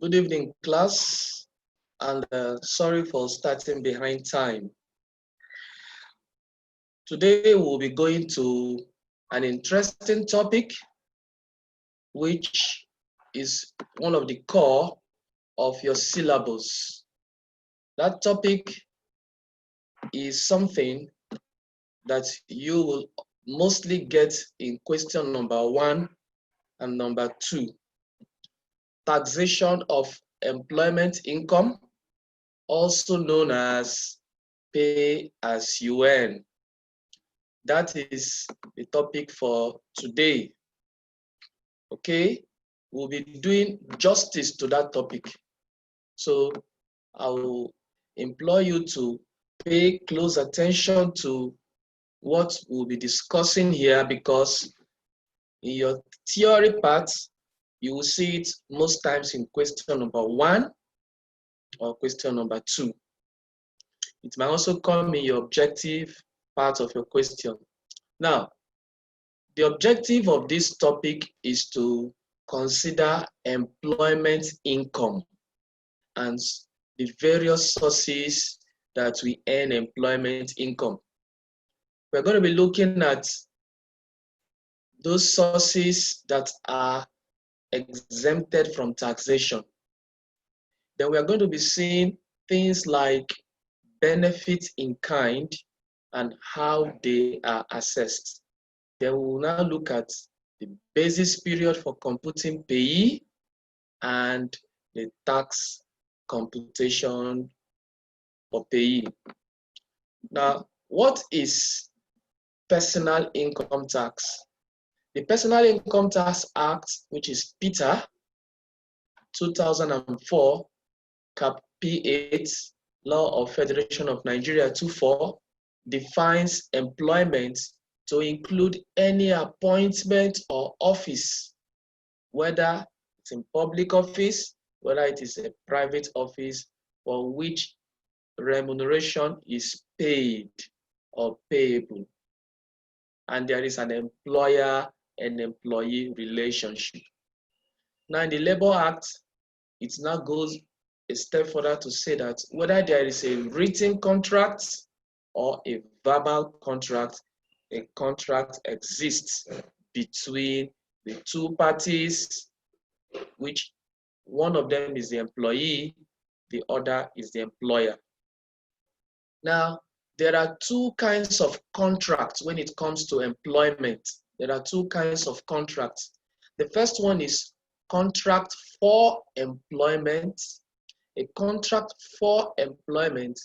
Good evening, class, and sorry for starting behind time. Today we'll be going to an interesting topic, which is one of the core of your syllabus. That topic is something that you will mostly get in question number 1 and number 2. Taxation of employment income, also known as pay as you earn. That is the topic for today. Okay, we'll be doing justice to that topic. So I will implore you to pay close attention to what we'll be discussing here, because in your theory part, you will see it most times in question number 1 or question number 2. It might also come in your objective part of your question. Now, the objective of this topic is to consider employment income and the various sources that we earn employment income. We're going to be looking at those sources that are exempted from taxation. Then we are going to be seeing things like benefits in kind and how they are assessed. Then we will now look at the basis period for computing payee and the tax computation for payee. Now, what is personal income tax? The Personal Income Tax Act, which is PITA 2004, Cap P8, Law of Federation of Nigeria 24, defines employment to include any appointment or office, whether it's in public office, whether it is a private office, for which remuneration is paid or payable. And there is an employer and employee relationship. Now in the Labor Act, it now goes a step further to say that whether there is a written contract or a verbal contract, a contract exists between the two parties, which one of them is the employee, the other is the employer. Now, there are two kinds of contracts when it comes to employment. There are two kinds of contracts. The first one is contract for employment. A contract for employment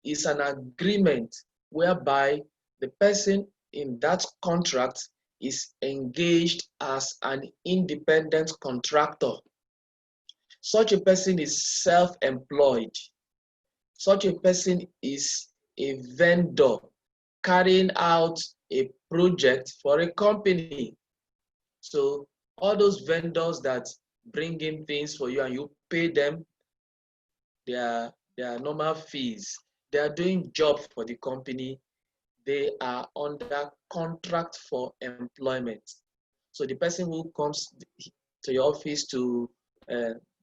is an agreement whereby the person in that contract is engaged as an independent contractor. Such a person is self-employed. Such a person is a vendor carrying out a project for a company. So all those vendors that bring in things for you and you pay them their normal fees, they are doing job for the company. They are under contract for employment. So the person who comes to your office to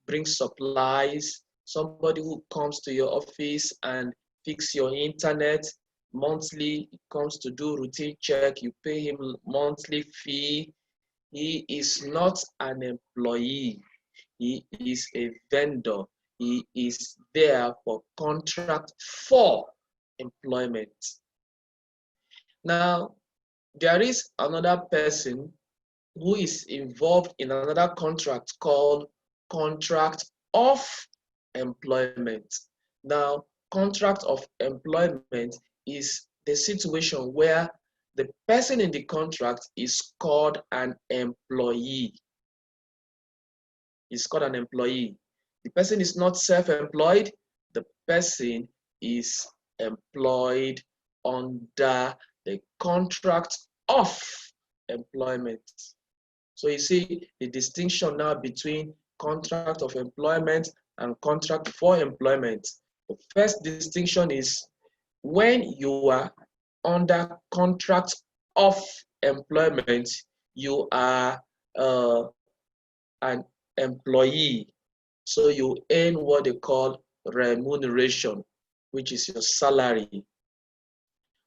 bring supplies, somebody who comes to your office and fix your internet monthly, comes to do routine check, you pay him monthly fee. He is not an employee. He is a vendor. He is there for contract for employment. Now, there is another person who is involved in another contract called contract of employment. Now, contract of employment is the situation where the person in the contract is called an employee. Is called an employee. The person is not self-employed. The person is employed under the contract of employment. So you see the distinction now between contract of employment and contract for employment. The first distinction is when you are under contract of employment, you are an employee. So you earn what they call remuneration, which is your salary.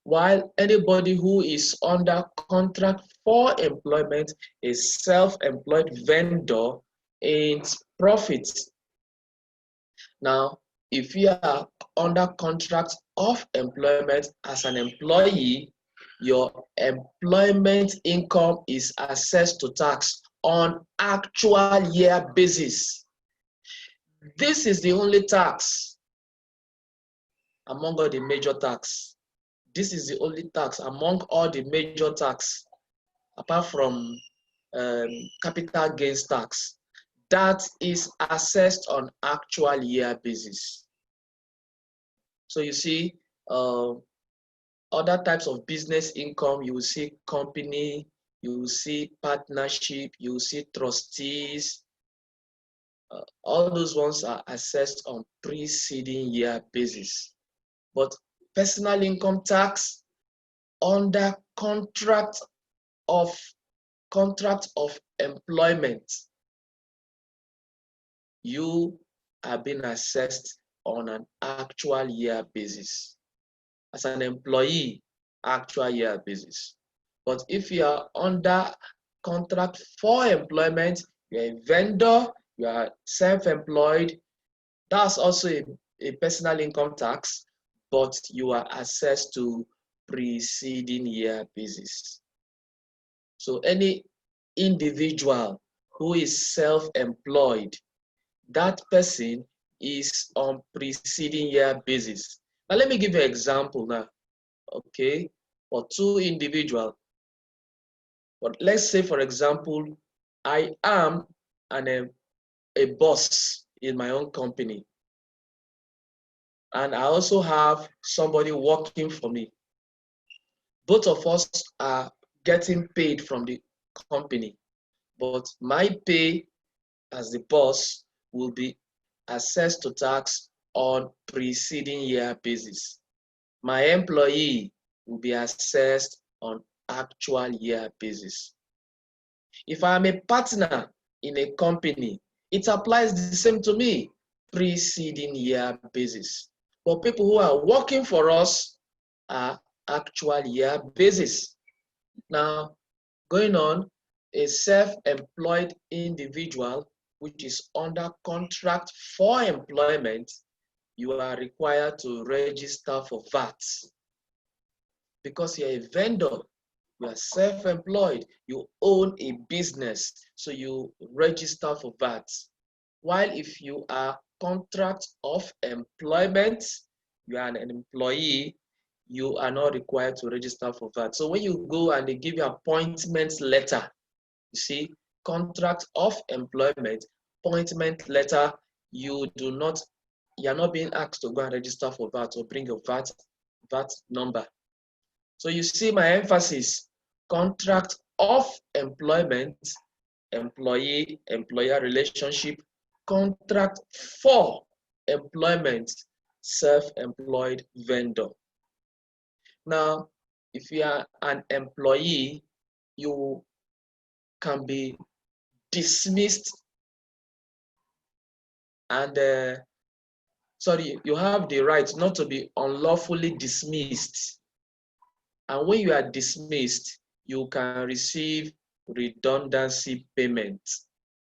While anybody who is under contract for employment, a self-employed vendor, earns profits. Now, if you are under contract of employment as an employee, your employment income is assessed to tax on actual year basis. This is the only tax among all the major tax. This is the only tax among all the major tax, apart from capital gains tax, that is assessed on actual year basis. So you see, other types of business income, you will see company, you will see partnership, you will see trustees. All those ones are assessed on preceding year basis. But personal income tax under contract of employment, you are being assessed on an actual year basis. As an employee, actual year basis. But if you are under contract for employment, you're a vendor, you are self-employed, that's also a personal income tax, but you are assessed to preceding year basis. So any individual who is self-employed, that person is on preceding year basis. Now let me give you an example now, okay, for two individuals. But let's say, for example, I am a boss in my own company, and I also have somebody working for me. Both of us are getting paid from the company, but my pay as the boss will be assessed to tax on preceding year basis. My employee will be assessed on actual year basis. If I am a partner in a company, it applies the same to me, preceding year basis. But people who are working for us are actual year basis. Now, going on, a self-employed individual which is under contract for employment, you are required to register for VAT. Because you're a vendor, you are self-employed, you own a business, so you register for VAT. While if you are contract of employment, you are an employee, you are not required to register for VAT. So when you go and they give you appointment letter, you see, contract of employment, appointment letter, you are not being asked to go and register for VAT or bring your VAT number. So you see my emphasis, contract of employment, employee-employer relationship, contract for employment, self-employed vendor. Now, if you are an employee, you can be dismissed and you have the right not to be unlawfully dismissed. And when you are dismissed, you can receive redundancy payment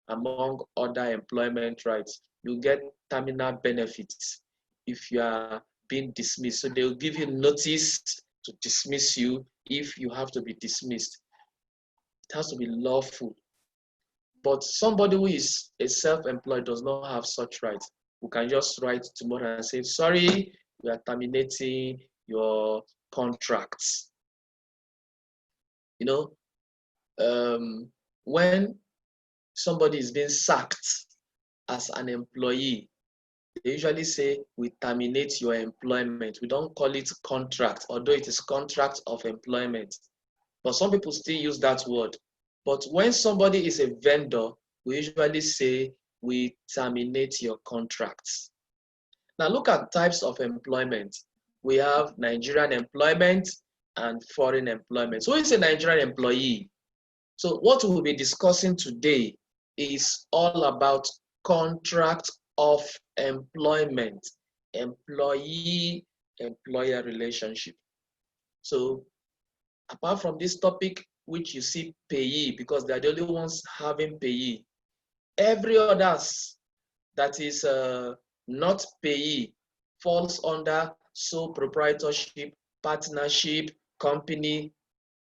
among other employment rights. You get terminal benefits if you are being dismissed. So they will give you notice to dismiss you if you have to be dismissed. It has to be lawful. But somebody who is a self-employed does not have such rights. We can just write tomorrow and say, sorry, we are terminating your contracts. You know, when somebody is being sacked as an employee, they usually say, we terminate your employment. We don't call it contract, although it is contract of employment. But some people still use that word. But when somebody is a vendor, we usually say, we terminate your contracts. Now look at types of employment. We have Nigerian employment and foreign employment. So who is a Nigerian employee? So what we'll be discussing today is all about contract of employment, employee-employer relationship. So apart from this topic, which you see payee, because they're the only ones having payee, every others that is not payee falls under sole proprietorship, partnership, company.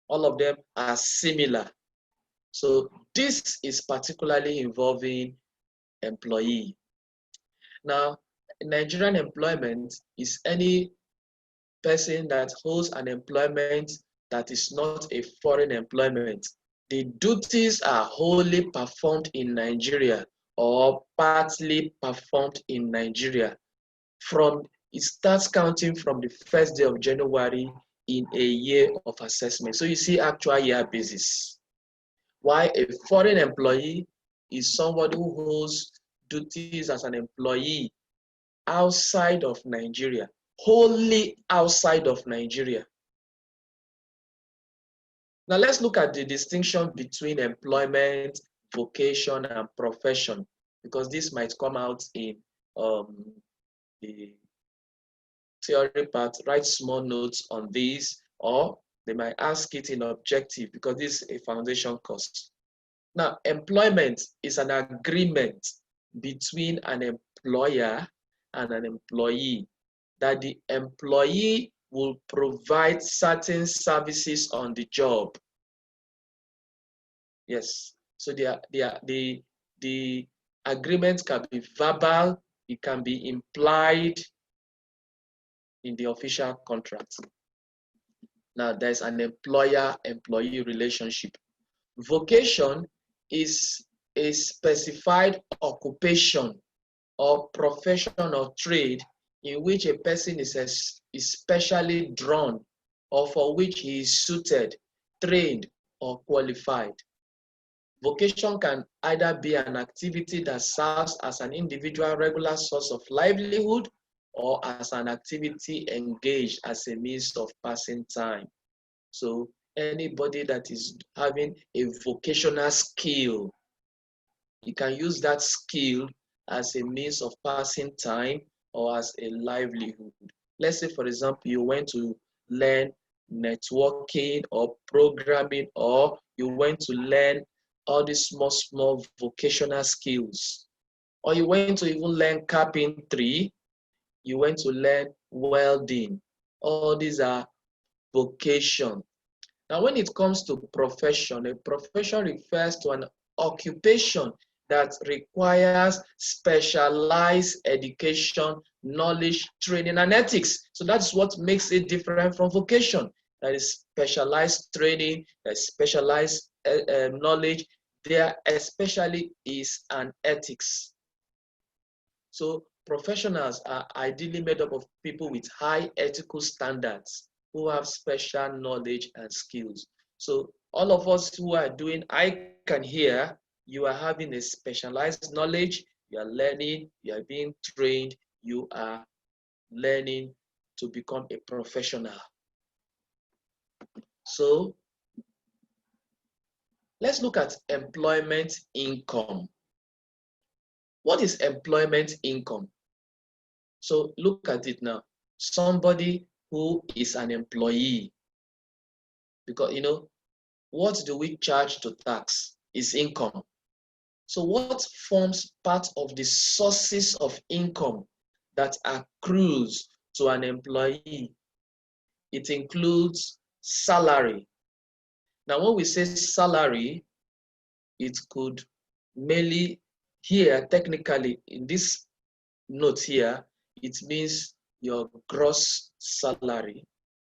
All of them are similar. So this is particularly involving employee. Now, Nigerian employment is any person that holds an employment that is not a foreign employment. The duties are wholly performed in Nigeria or partly performed in Nigeria. It starts counting from the first day of January in a year of assessment. So you see actual year basis. While a foreign employee is somebody who holds duties as an employee outside of Nigeria, wholly outside of Nigeria. Now let's look at the distinction between employment, vocation, and profession, because this might come out in the theory part. Write small notes on this, or they might ask it in objective because this is a foundation course. Now, employment is an agreement between an employer and an employee that the employee will provide certain services on the job. Yes, so the agreement can be verbal, it can be implied in the official contract. Now, there's an employer-employee relationship. Vocation is a specified occupation or profession or trade in which a person is specially drawn or for which he is suited, trained, or qualified. Vocation can either be an activity that serves as an individual regular source of livelihood or as an activity engaged as a means of passing time. So anybody that is having a vocational skill, you can use that skill as a means of passing time or as a livelihood. Let's say, for example, you went to learn networking or programming, or you went to learn all these small vocational skills, or you went to even learn carpentry, you went to learn welding. All these are vocation. Now, when it comes to profession, a profession refers to an occupation that requires specialized education, knowledge, training, and ethics. So that's what makes it different from vocation. That is specialized training, that is specialized knowledge. There especially is an ethics. So professionals are ideally made up of people with high ethical standards who have special knowledge and skills. So all of us who are doing I Can Hear, you are having a specialized knowledge, you are learning, you are being trained, you are learning to become a professional. So let's look at employment income. What is employment income? So look at it now. Somebody who is an employee, because what do we charge to tax? Is income. So what forms part of the sources of income that accrues to an employee? It includes salary. Now, when we say salary, it could mainly here, technically, in this note here, it means your gross salary,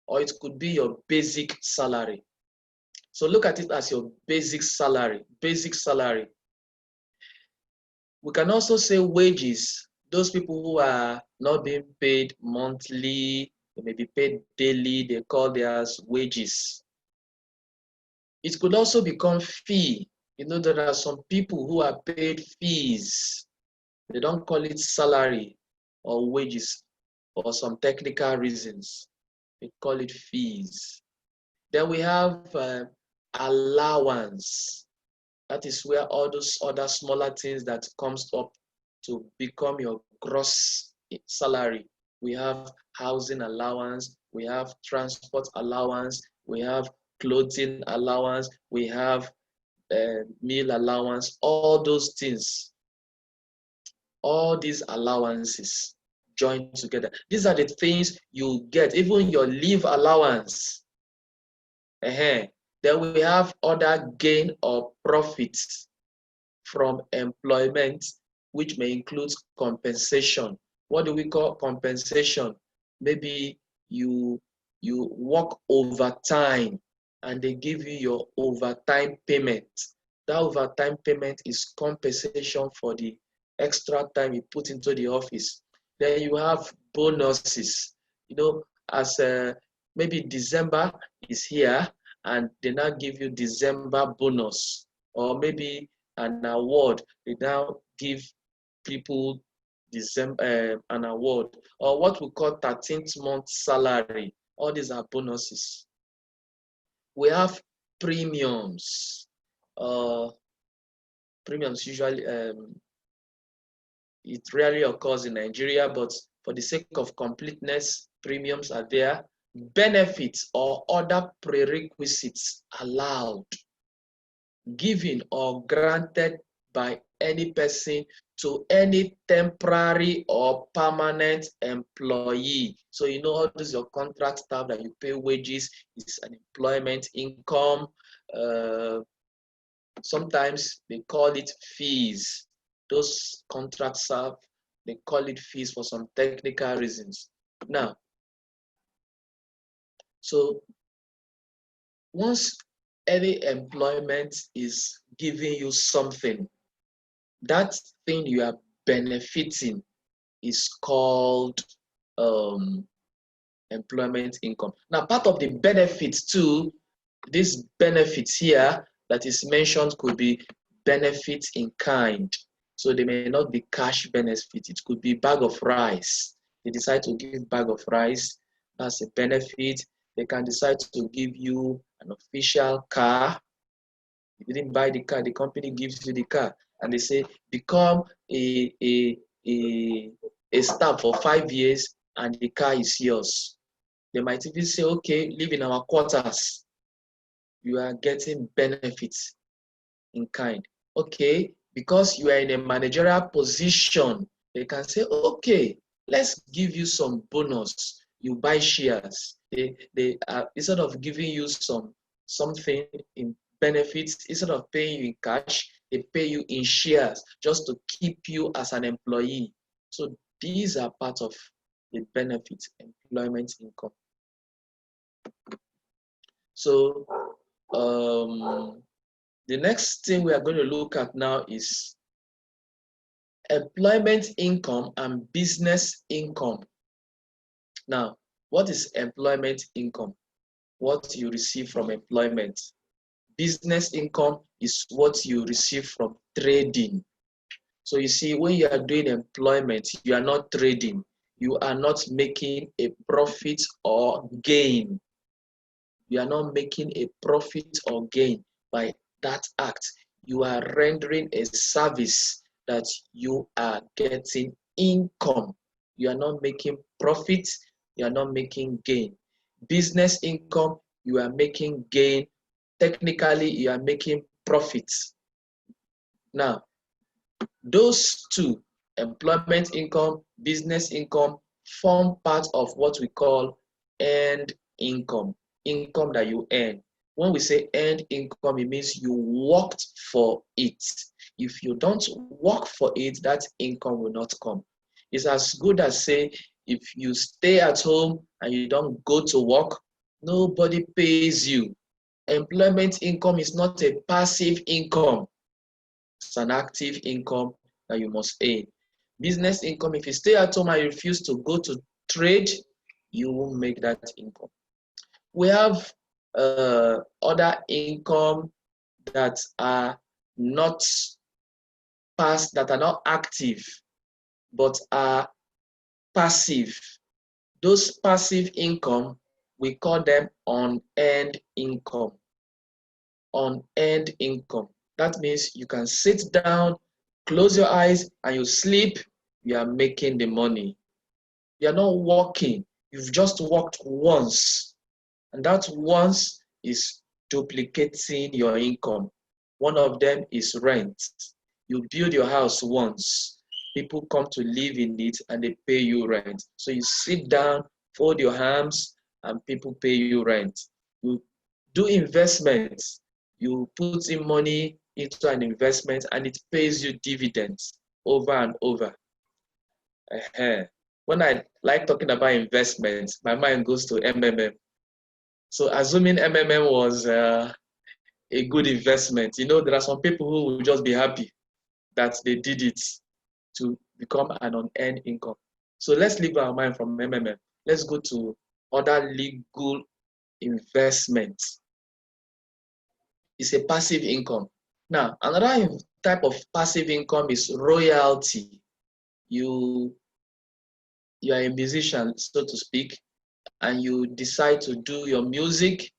or it could be your basic salary. So look at it as your basic salary, basic salary. We can also say wages. Those people who are not being paid monthly, they may be paid daily, they call theirs wages. It could also become fee. There are some people who are paid fees. They don't call it salary or wages for some technical reasons. They call it fees. Then we have allowance. That is where all those other smaller things that comes up to become your gross salary. We have housing allowance, we have transport allowance, we have clothing allowance, we have meal allowance, all those things, all these allowances joined together. These are the things you get, even your leave allowance. Then we have other gain or profits from employment, which may include compensation. What do we call compensation? Maybe you work overtime and they give you your overtime payment. That overtime payment is compensation for the extra time you put into the office. Then you have bonuses. As maybe December is here and they now give you December bonus, or maybe an award. They now give people an award, or what we call 13th month salary. All these are bonuses. We have premiums. Premiums usually, it rarely occurs in Nigeria, but for the sake of completeness, premiums are there. Benefits or other prerequisites allowed, given or granted by any person to any temporary or permanent employee. So all this your contract staff that you pay wages is an employment income. Sometimes they call it fees. Those contract staff, they call it fees for some technical reasons. Now, so once any employment is giving you something, that thing you are benefiting is called employment income. Now, part of the benefits too, these benefits here that is mentioned could be benefits in kind. So they may not be cash benefit. It could be bag of rice. They decide to give bag of rice. That's a benefit. They can decide to give you an official car. If you didn't buy the car, the company gives you the car. And they say, become a staff for 5 years and the car is yours. They might even say, okay, live in our quarters. You are getting benefits in kind. Okay, because you are in a managerial position, they can say, okay, let's give you some bonus. You buy shares. They instead of giving you something in benefits, instead of paying you in cash, they pay you in shares just to keep you as an employee. So these are part of the benefits, employment income. So the next thing we are going to look at now is employment income and business income. Now, what is employment income? What you receive from employment. Business income is what you receive from trading. So you see, when you are doing employment, you are not trading. You are not making a profit or gain. You are not making a profit or gain by that act. You are rendering a service that you are getting income. You are not making profit. You are not making gain. Business income, you are making gain. Technically, you are making profits. Now, those two, employment income, business income, form part of what we call earned income, income that you earn. When we say earned income, it means you worked for it. If you don't work for it, that income will not come. It's as good as say, if you stay at home and you don't go to work, nobody pays you. Employment income is not a passive income. It's an active income that you must earn. Business income, if you stay at home and you refuse to go to trade, you won't make that income. We have other income that are not that are not active, but are passive. Those passive income, we call them unearned income. Unearned income. That means you can sit down close your eyes and you sleep, you are making the money. You are not working. You've just worked once. And that once is duplicating your income. One of them is rent. You build your house once. People come to live in it and they pay you rent. So you sit down, fold your arms, and people pay you rent. You do investments. You put in money into an investment and it pays you dividends over and over. When I like talking about investments, my mind goes to MMM. So assuming MMM was a good investment, there are some people who will just be happy that they did it to become an unearned income. So let's leave our mind from MMM. Let's go to other legal investments. It's a passive income. Now, another type of passive income is royalty. You are a musician, so to speak, and you decide to do your music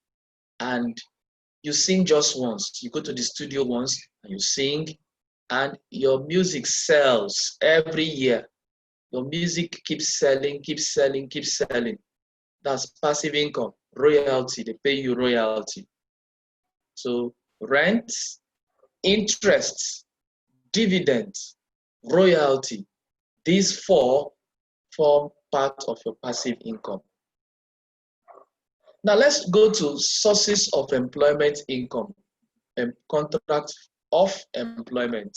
and you sing just once. You go to the studio once and you sing, and your music sells every year. Your music keeps selling, keeps selling, keeps selling. That's passive income, royalty. They pay you royalty. So rent, interest, dividends, royalty. These four form part of your passive income. Now let's go to sources of employment income and contracts of employment.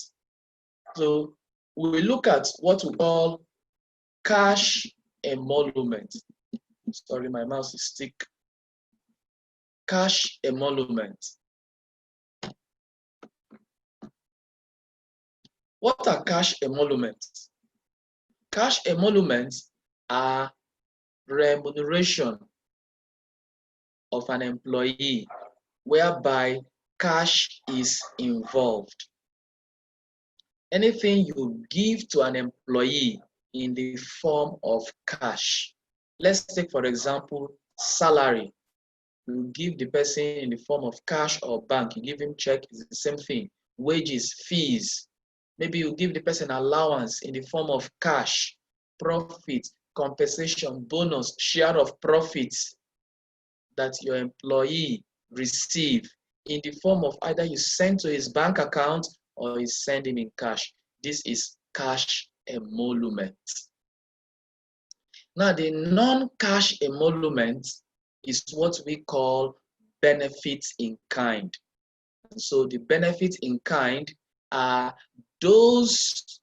So we look at what we call cash emolument. Sorry, my mouse is stick. Cash emolument. What are cash emoluments? Cash emoluments are remuneration of an employee whereby cash is involved. Anything you give to an employee in the form of cash. Let's take, for example, salary. You give the person in the form of cash or bank. You give him check, it's the same thing. Wages, fees. Maybe you give the person allowance in the form of cash, profit, compensation, bonus, share of profits that your employee receive in the form of either you send to his bank account or you send him in cash. This is cash emolument. Now, the non-cash emolument is what we call benefits in kind. So the benefits in kind are those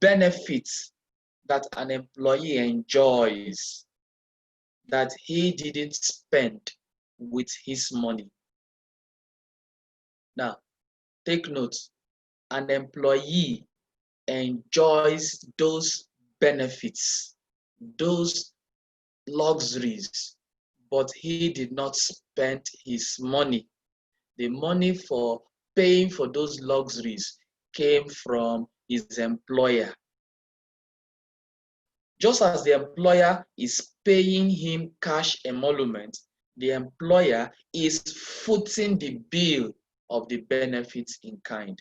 benefits that an employee enjoys that he didn't spend with his money. Now, take note, an employee enjoys those benefits, those luxuries, but he did not spend his money. The money for paying for those luxuries came from his employer. Just as the employer is paying him cash emolument, the employer is footing the bill of the benefits in kind.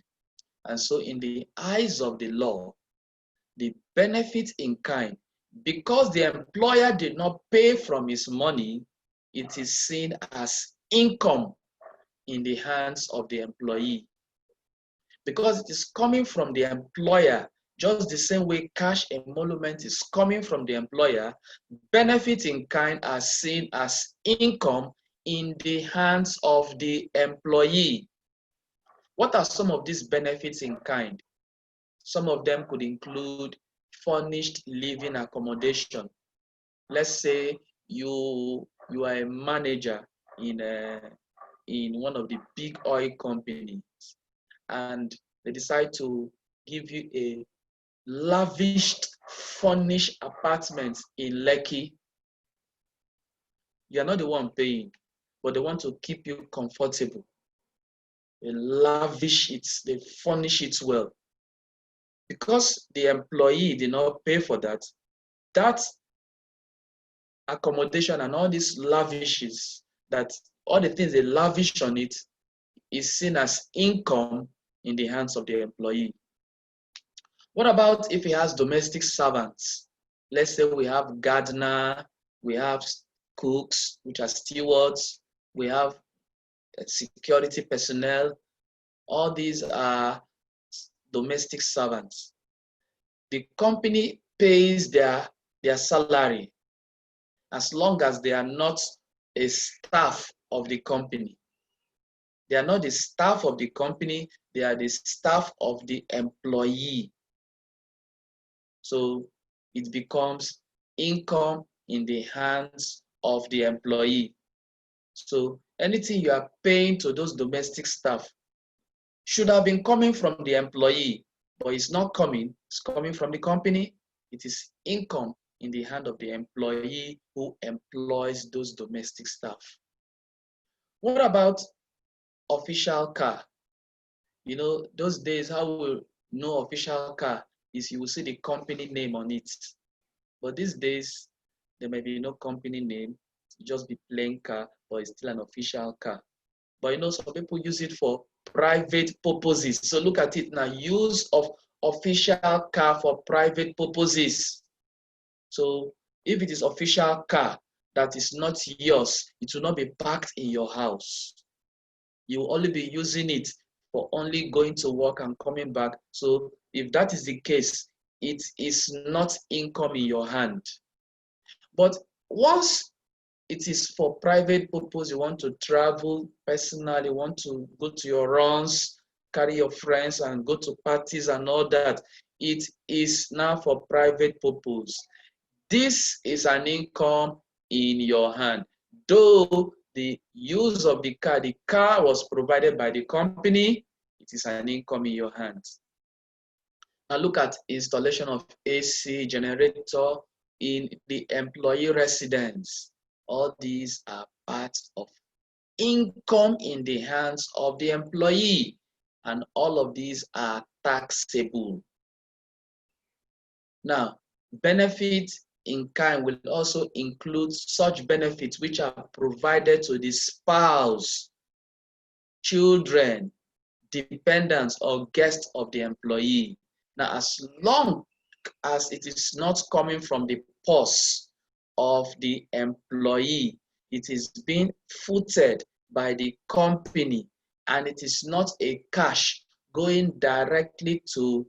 And so in the eyes of the law, the benefits in kind, because the employer did not pay from his money, it is seen as income in the hands of the employee. Because it is coming from the employer, just the same way cash emolument is coming from the employer, benefits in kind are seen as income in the hands of the employee. What are some of these benefits in kind? Some of them could include furnished living accommodation. Let's say you are a manager in one of the big oil companies, and they decide to give you a lavished, furnished apartment in Lekki. You are not the one paying, but they want to keep you comfortable. They lavish it, they furnish it well. Because the employee did not pay for that, that accommodation and all these lavishes, that all the things they lavish on it is seen as income in the hands of the employee. What about if he has domestic servants? Let's say we have gardener, we have cooks, which are stewards, we have security personnel. All these are domestic servants. The company pays their salary as long as they are not a staff of the company. They are not the staff of the company, they are the staff of the employee. So it becomes income in the hands of the employee. So anything you are paying to those domestic staff should have been coming from the employee, but it's not coming. It's coming from the company. It is income in the hand of the employee who employs those domestic staff. What about official car? You know, those days, how we know official car is you will see the company name on it. But these days, there may be no company name, just be plain car, but it's still an official car. But you know, some people use it for private purposes. So look at it now, use of official car for private purposes. So if it is official car that is not yours, it will not be parked in your house. You will only be using it for only going to work and coming back. So if that is the case, it is not income in your hand. But once it is for private purpose, you want to travel personally, you want to go to your runs, carry your friends and go to parties and all that, it is now for private purpose. This is an income in your hand. Though the use of the car was provided by the company, it is an income in your hands. Now look at installation of AC generator in the employee residence. All these are parts of income in the hands of the employee, and all of these are taxable. Now, benefit in kind will also include such benefits which are provided to the spouse, children, dependents, or guests of the employee. Now, as long as it is not coming from the purse of the employee, it is being footed by the company, and it is not a cash going directly to,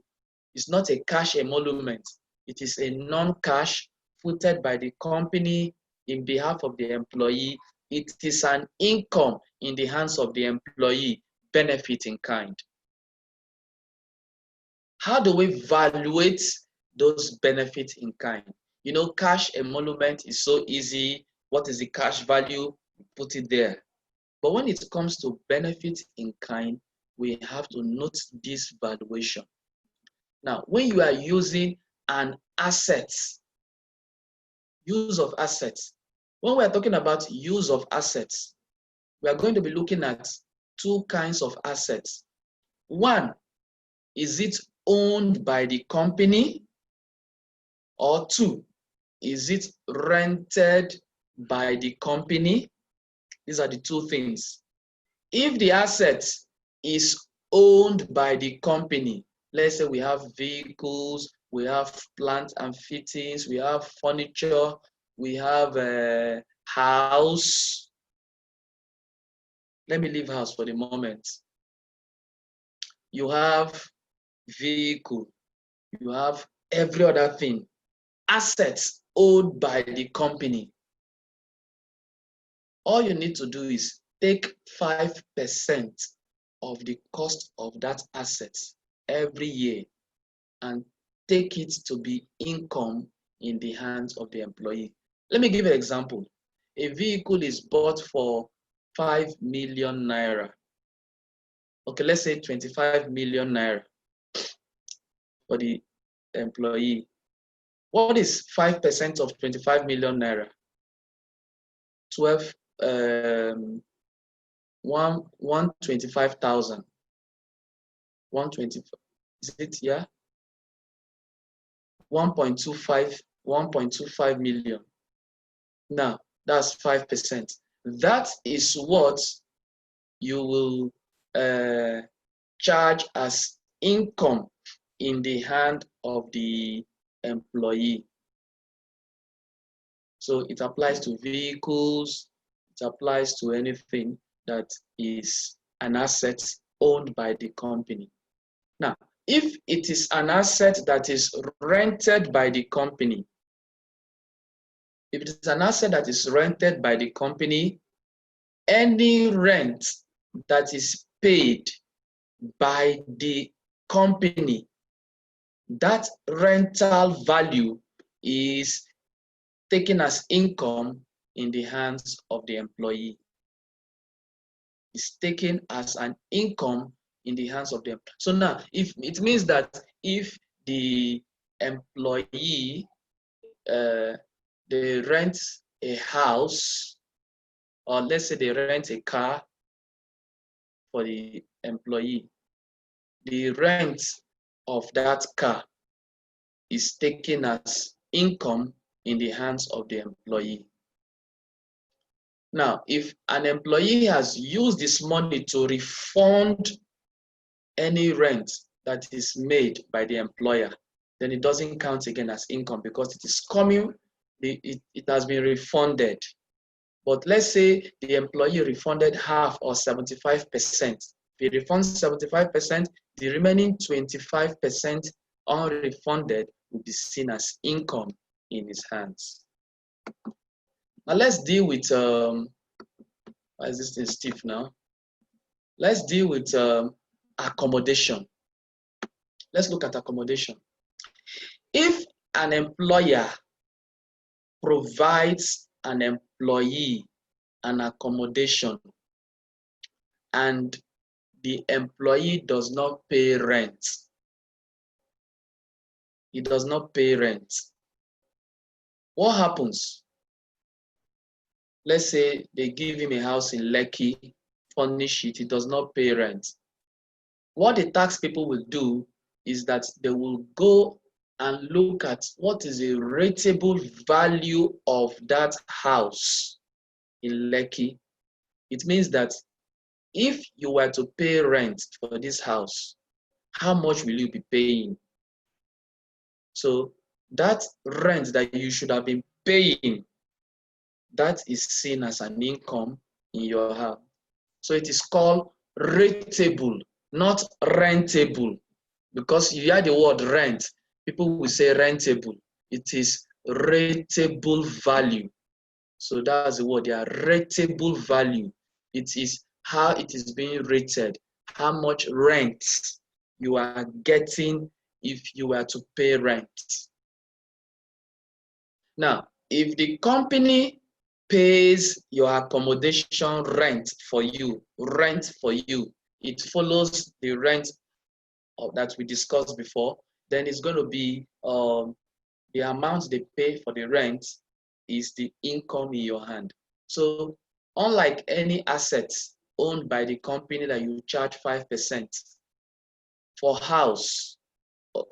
it's not a cash emolument. It is a non-cash footed by the company in behalf of the employee. It is an income in the hands of the employee, benefit in kind. How do we evaluate those benefits in kind? You know, cash emolument is so easy. What is the cash value? Put it there. But when it comes to benefit in kind, we have to note this valuation. Now, when you are using an asset, use of assets, when we are talking about use of assets, we are going to be looking at two kinds of assets. One, is it owned by the company? Or two, is it rented by the company? These are the two things. If the asset is owned by the company, let's say we have vehicles, we have plant and fittings, we have furniture, we have a house. Let me leave house for the moment. You have vehicle, you have every other thing, assets owned by the company. All you need to do is take 5% of the cost of that asset every year and take it to be income in the hands of the employee. Let me give you an example. A vehicle is bought for 5 million naira. Okay, let's say 25 million naira for the employee. What is 5% of 25 million naira? 125,000. 120, is it, yeah? 1.25 million. Now, that's 5%. That is what you will charged as income in the hand of the employee. So it applies to vehicles, it applies to anything that is an asset owned by the company. Now, if it is an asset that is rented by the company, if it is an asset that is rented by the company, any rent that is paid by the company, that rental value is taken as income in the hands of the employee. It's taken as an income in the hands of them. So now, if it means that if the employee they rent a house, or let's say they rent a car for the employee, the rent of that car is taken as income in the hands of the employee. Now, if an employee has used this money to refund any rent that is made by the employer, then it doesn't count again as income because it is coming, it has been refunded. But let's say the employee refunded half or 75%. If he refunds 75%, the remaining 25% unrefunded will be seen as income in his hands. Now let's deal with, why is this thing stiff now? Let's deal with accommodation. Let's look at accommodation. If an employer provides an employee an accommodation and the employee does not pay rent, he does not pay rent, what happens? Let's say they give him a house in Lekki, furnish it, he does not pay rent. What the tax people will do is that they will go and look at what is the rateable value of that house in Lekki. It means that if you were to pay rent for this house, how much will you be paying? So that rent that you should have been paying, that is seen as an income in your house. So it is called rateable, not rentable. Because if you hear the word rent, people will say rentable. It is rateable value. So that's the word, they are rateable value. It is how it is being rated, how much rent you are getting if you were to pay rent. Now, if the company pays your accommodation rent for you, it follows the rent that we discussed before, then it's going to be the amount they pay for the rent is the income in your hand. So unlike any assets owned by the company that you charge 5%, for house,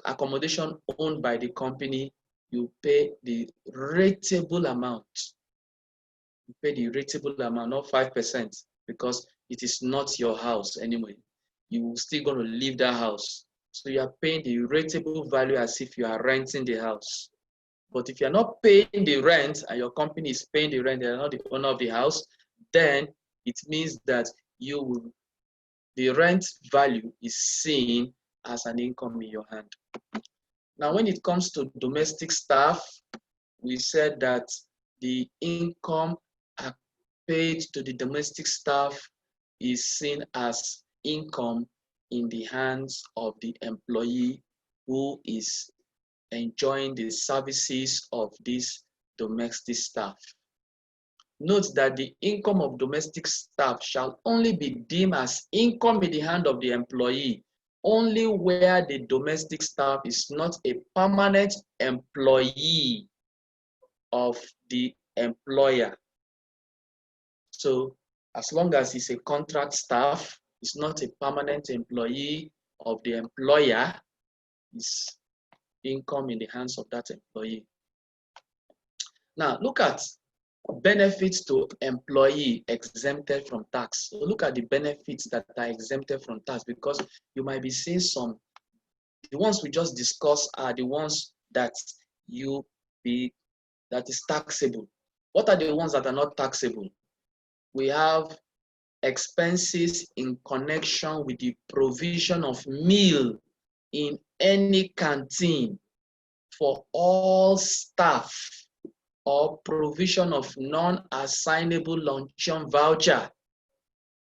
accommodation owned by the company, you pay the rateable amount. You pay the rateable amount, not 5%, because it is not your house anyway. You're still going to leave that house. So you are paying the rateable value as if you are renting the house. But if you're not paying the rent and your company is paying the rent, they're not the owner of the house, then it means that the rent value is seen as an income in your hand. Now, when it comes to domestic staff, we said that the income paid to the domestic staff is seen as income in the hands of the employee who is enjoying the services of this domestic staff. Note that the income of domestic staff shall only be deemed as income in the hand of the employee only where the domestic staff is not a permanent employee of the employer. So as long as he's a contract staff, he's not a permanent employee of the employer, it's income in the hands of that employee. Now look at benefits to employee exempted from tax. So look at the benefits that are exempted from tax, because you might be seeing some. The ones we just discussed are the ones that that is taxable. What are the ones that are not taxable? We have expenses in connection with the provision of meal in any canteen for all staff, or provision of non-assignable luncheon voucher.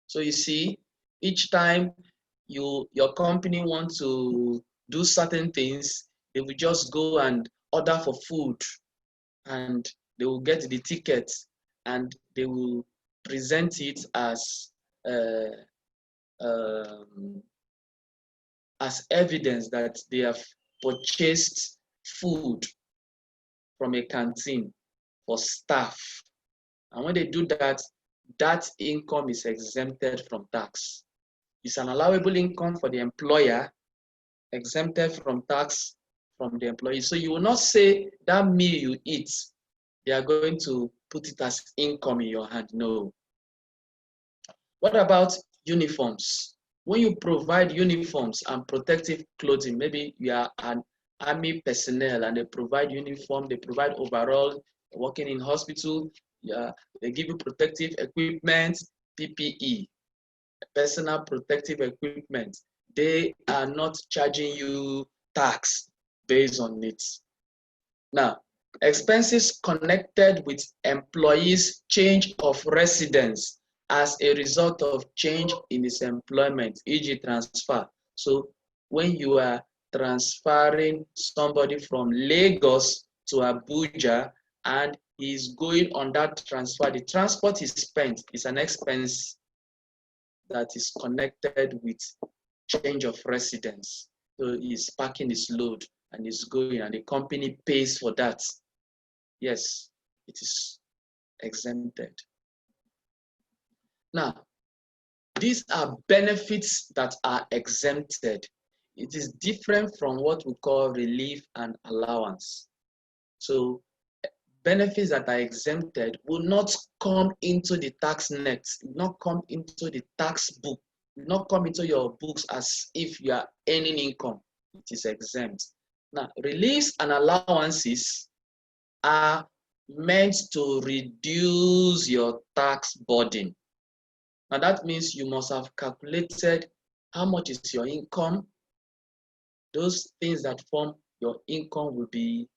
So you see, each time your company wants to do certain things, they will just go and order for food, and they will get the ticket, and they will present it uh, as evidence that they have purchased food from a canteen for staff. And when they do that, that income is exempted from tax. It's an allowable income for the employer, exempted from tax from the employee. So you will not say that meal you eat, they are going to put it as income in your hand. No. What about uniforms? When you provide uniforms and protective clothing, maybe you are an army personnel and they provide uniform, they provide overall, working in hospital, yeah, they give you protective equipment, PPE, personal protective equipment. They are not charging you tax based on it. Now, expenses connected with employees' change of residence as a result of change in his employment, e.g. transfer. So when you are transferring somebody from Lagos to Abuja and he's going on that transfer, the transport he spent is an expense that is connected with change of residence. So he's packing his load and he's going, and the company pays for that. Yes, it is exempted. Now, these are benefits that are exempted. It is different from what we call relief and allowance. So benefits that are exempted will not come into the tax net, will not come into the tax book, will not come into your books as if you are earning income. It is exempt. Now, reliefs and allowances are meant to reduce your tax burden. Now that means you must have calculated how much is your income. Those things that form your income will be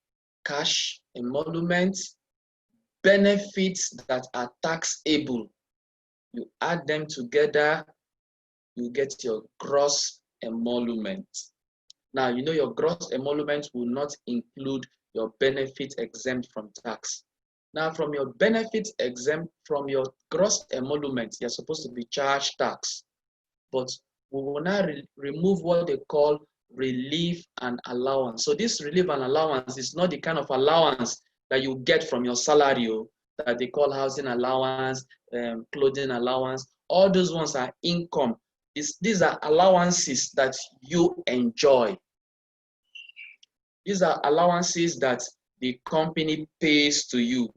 cash, emoluments, benefits that are taxable. You add them together, you get your gross emolument. Now, you know your gross emolument will not include your benefit exempt from tax. Now, from your benefit exempt, from your gross emolument, you're supposed to be charged tax. But we will now remove what they call relief and allowance. So this relief and allowance is not the kind of allowance that you get from your salary, that they call housing allowance, clothing allowance. All those ones are income. These are allowances that you enjoy. These are allowances that the company pays to you.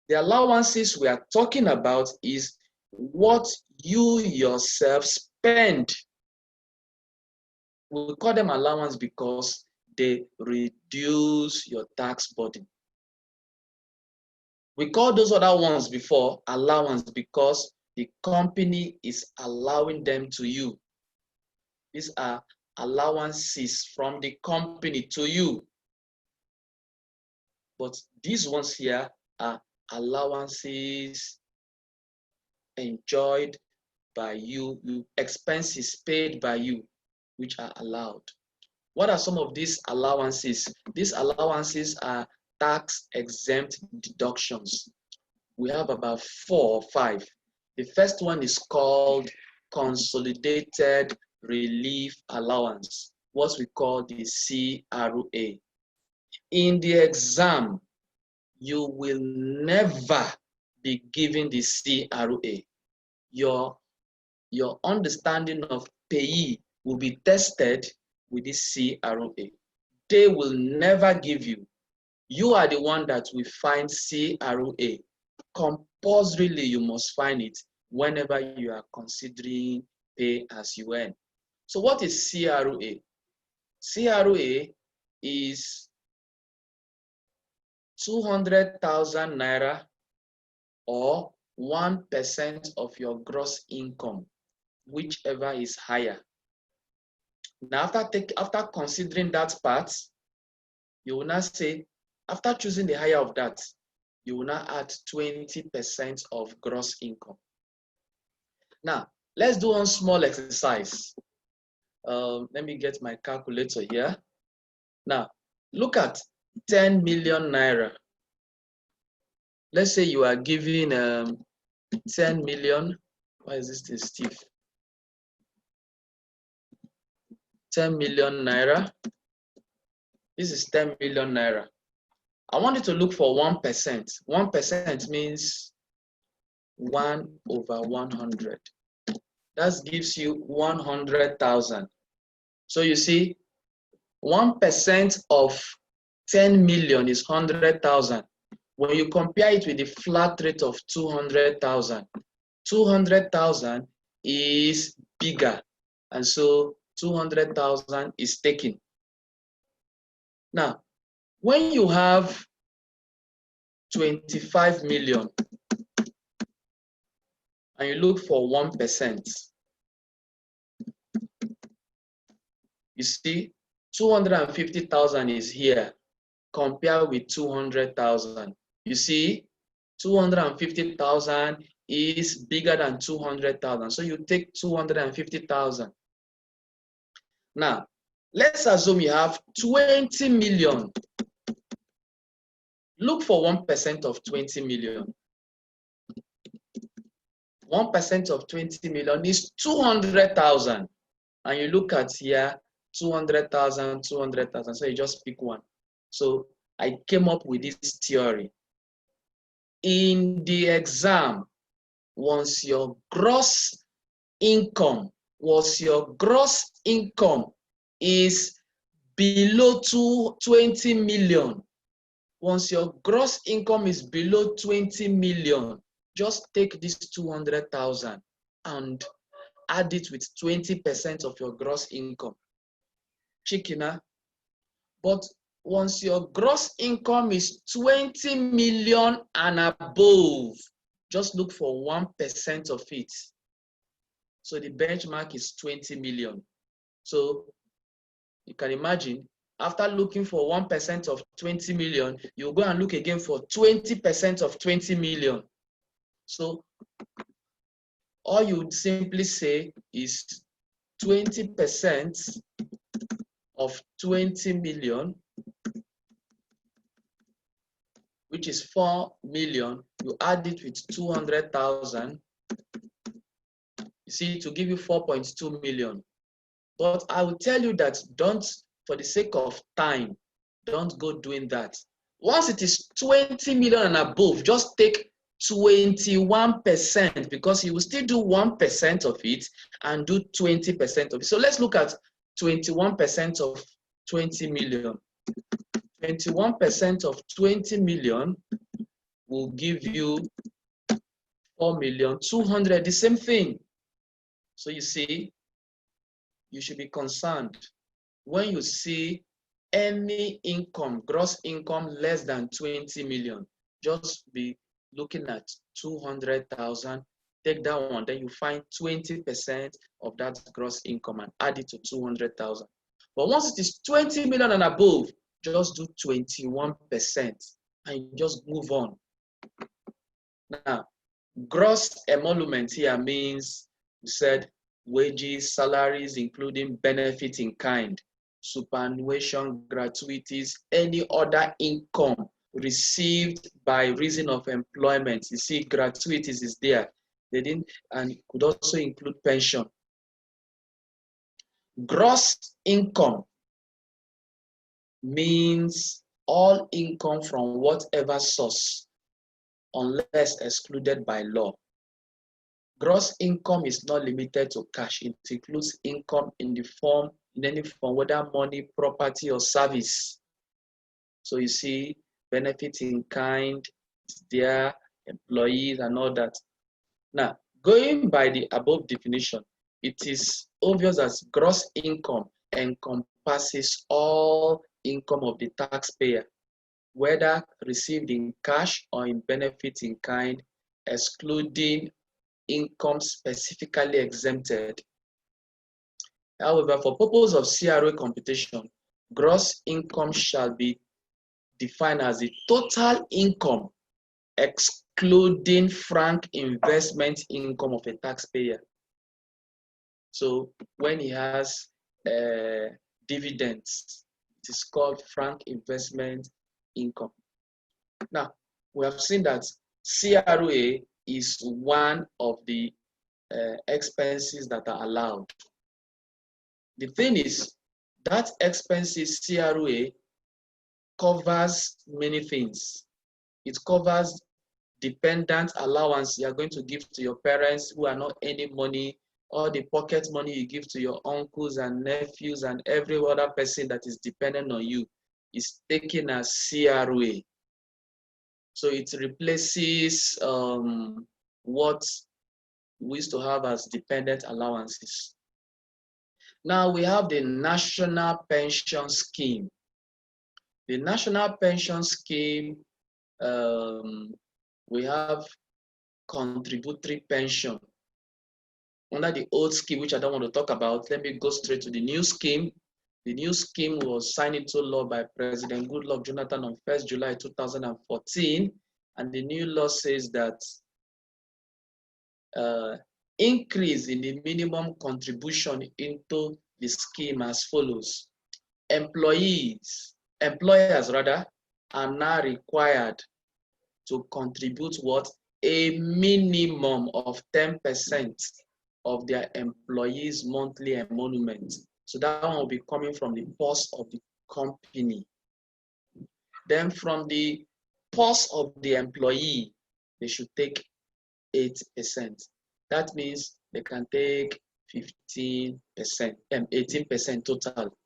The allowances we are talking about is what you yourself spend. We call them allowance because they reduce your tax burden. We called those other ones before allowance because the company is allowing them to you. These are allowances from the company to you. But these ones here are allowances enjoyed by you, expenses paid by you, which are allowed. What are some of these allowances? These allowances are tax-exempt deductions. We have about 4 or 5. The first one is called Consolidated Relief Allowance, what we call the CRA. In the exam, you will never be given the CRA. Your understanding of payee will be tested with this CRA. They will never give you. You are the one that will find CRA. compulsorily you must find it whenever you are considering pay as you earn. So what is CROA? CROA is 200,000 naira or 1% of your gross income, whichever is higher. Now, after considering that part, you will now say, after choosing the higher of that, you will now add 20% of gross income. Now, let's do one small exercise. Let me get my calculator here. Now, look at 10 million naira. Let's say you are giving 10 million. Why is this thing stiff? 10 million naira. This is 10 million naira. I want you to look for 1%. 1% means 1/100. That gives you 100,000. So you see, 1% of 10 million is 100,000. When you compare it with the flat rate of 200,000, 200,000 is bigger. And so 200,000 is taken. Now, when you have 25 million and you look for 1%, you see 250,000 is here compared with 200,000. You see 250,000 is bigger than 200,000. So you take 250,000. Now, let's assume you have 20 million. Look for 1% of 20 million. 1% of 20 million is 200,000. And you look at here, 200,000, 200,000. So you just pick one. So I came up with this theory. In the exam, once your gross income is below 20 million, once your gross income is below 20 million, just take this 200,000 and add it with 20% of your gross income. Chicken, but once your gross income is 20 million and above, just look for 1% of it. So the benchmark is 20 million. So you can imagine, after looking for 1% of 20 million, you go and look again for 20% of 20 million. So all you would simply say is 20% of 20 million, which is 4 million, you add it with 200,000, you see, to give you 4.2 million. But I will tell you that don't, for the sake of time, don't go doing that. Once it is 20 million and above, just take 21%, because you will still do 1% of it and do 20% of it. So let's look at 21% of 20 million. 21% of 20 million will give you 4,200,000, the same thing. So you see, you should be concerned when you see any income, gross income less than 20 million, just be looking at 200,000, take that one, then you find 20% of that gross income and add it to 200,000. But once it is 20 million and above, just do 21% and just move on. Now, gross emolument here means, we said, wages, salaries, including benefit in kind, superannuation, gratuities, any other income received by reason of employment. You see, gratuities is there. They didn't, and it could also include pension. Gross income means all income from whatever source, unless excluded by law. Gross income is not limited to cash. It includes income in any form, whether money, property, or service. So you see, benefit in kind is there, employees, and all that. Now, going by the above definition, it is obvious that gross income encompasses all income of the taxpayer, whether received in cash or in benefit in kind, excluding income specifically exempted. However, for purpose of CRA computation, gross income shall be defined as the total income excluding frank investment income of a taxpayer. So when he has dividends, it is called frank investment income. Now, we have seen that CRA is one of the expenses that are allowed. The thing is, that expenses CRA covers many things. It covers dependent allowance you are going to give to your parents who are not earning money, or the pocket money you give to your uncles and nephews and every other person that is dependent on you is taken as CRA. So it replaces what we used to have as dependent allowances. Now we have the National Pension Scheme. The National Pension Scheme, we have contributory pension. Under the old scheme, which I don't want to talk about, let me go straight to the new scheme. The new scheme was signed into law by President Goodluck Jonathan on 1st July 2014, and the new law says that increase in the minimum contribution into the scheme as follows. Employers are now required to contribute what? A minimum of 10% of their employees' monthly emolument. So that one will be coming from the purse of the company. Then from the purse of the employee, they should take 8%. That means they can take 15%, 18% total.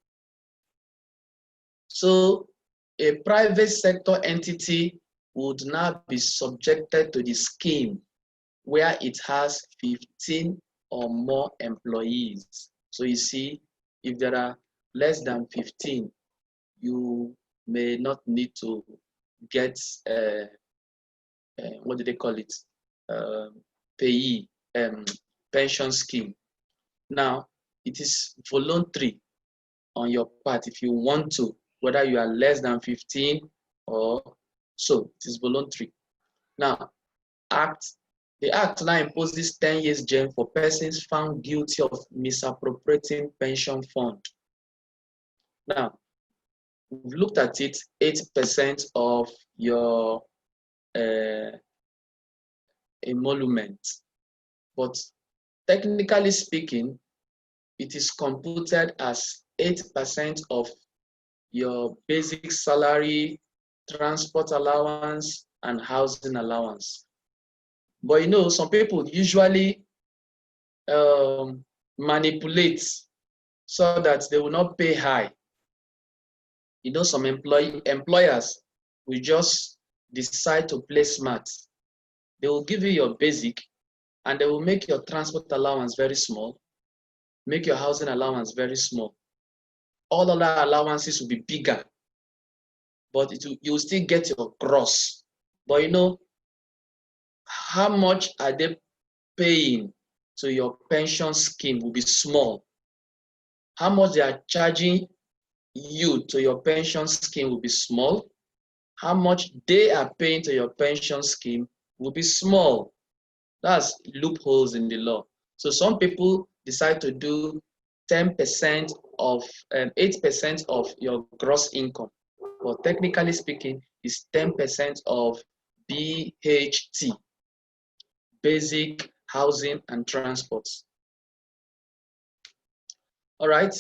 So a private sector entity would now be subjected to the scheme where it has 15 or more employees. So you see, if there are less than 15, you may not need to get, what do they call it? Payee, pension scheme. Now, it is voluntary on your part if you want to, whether you are less than 15 or so, it is voluntary. Now, the Act now imposes 10 years jail for persons found guilty of misappropriating pension fund. Now, we've looked at it, 8% of your emolument. But technically speaking, it is computed as 8% of your basic salary, transport allowance, and housing allowance. But you know, some people usually manipulate so that they will not pay high. You know, some employers will just decide to play smart. They will give you your basic and they will make your transport allowance very small, make your housing allowance very small. All other allowances will be bigger, but you will still get your gross. But you know, how much are they paying to your pension scheme will be small. How much they are charging you to your pension scheme will be small. How much they are paying to your pension scheme will be small. That's loopholes in the law. So some people decide to do 10% of 8% of your gross income. But technically speaking, it's 10% of BHT, basic housing and transport. All right,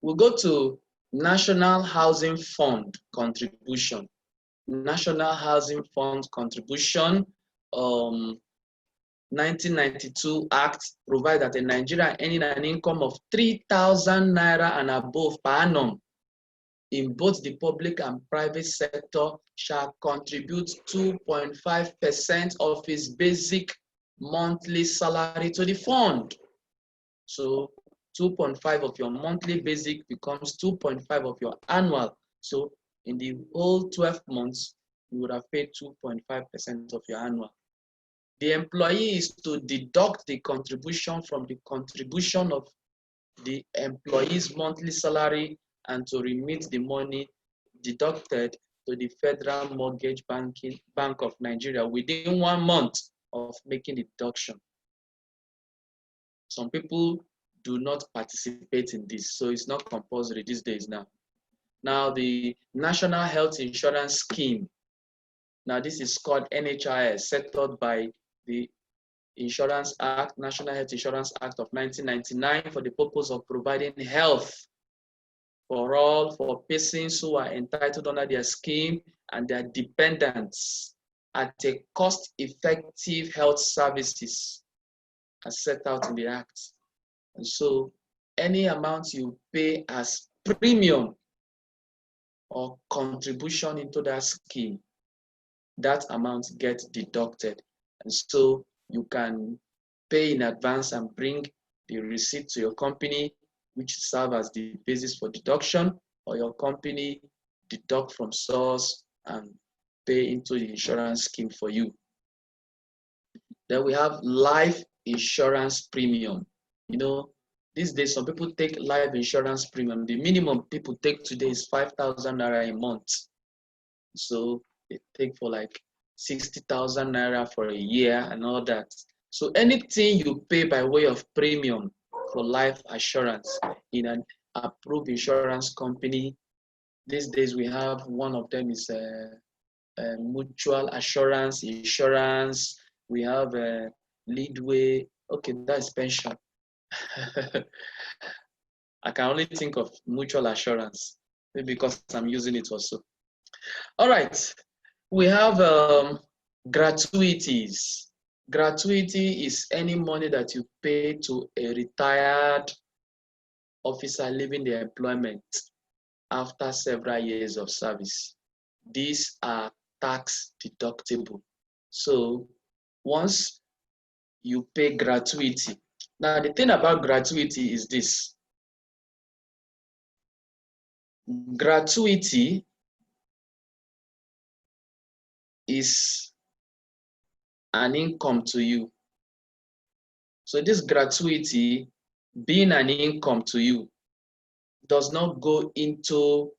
we'll go to National Housing Fund contribution. National Housing Fund contribution, 1992 Act provides that a Nigerian earning an income of 3,000 naira and above per annum in both the public and private sector shall contribute 2.5% of his basic monthly salary to the fund. So 2.5 of your monthly basic becomes 2.5 of your annual. So in the whole 12 months, you would have paid 2.5% of your annual. The employee is to deduct the contribution from the contribution of the employee's monthly salary and to remit the money deducted to the Federal Mortgage Bank of Nigeria within 1 month of making the deduction. Some people do not participate in this, so it's not compulsory these days now. Now, the National Health Insurance Scheme, now this is called NHIS, set up by the Insurance Act, National Health Insurance Act of 1999 for the purpose of providing health for all, for persons who are entitled under their scheme and their dependents at a cost-effective health services as set out in the Act. And so any amount you pay as premium or contribution into that scheme, that amount gets deducted. And so you can pay in advance and bring the receipt to your company, which serve as the basis for deduction, or your company deduct from source and pay into the insurance scheme for you. Then we have life insurance premium. You know, these days some people take life insurance premium. The minimum people take today is 5,000 naira a month. So they take for like 60,000 naira for a year and all that. So anything you pay by way of premium for life assurance in an approved insurance company, these days we have one of them is mutual assurance insurance. We have Leadway. Okay, that's pension. I can only think of mutual assurance, maybe because I'm using it also. All right, we have gratuities. Gratuity is any money that you pay to a retired officer leaving the employment after several years of service. These are tax deductible. So once you pay gratuity, now the thing about gratuity is this. Gratuity is an income to you. So this gratuity, being an income to you, does not go into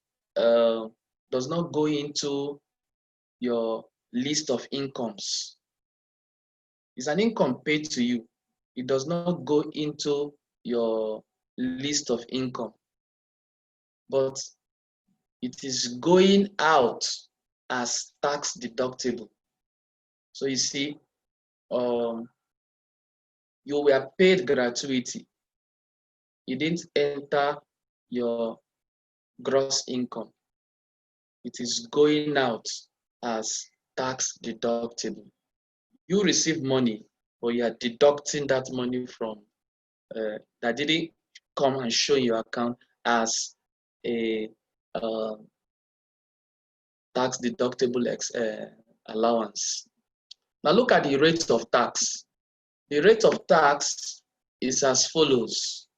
your list of incomes. It's an income paid to you. It does not go into your list of income, but it is going out as tax deductible. So you see, you were paid gratuity. It didn't enter your gross income. It is going out as tax deductible. You receive money, but you are deducting that money from that didn't come and show your account as a tax deductible allowance. Now look at the rate of tax. The rate of tax is as follows.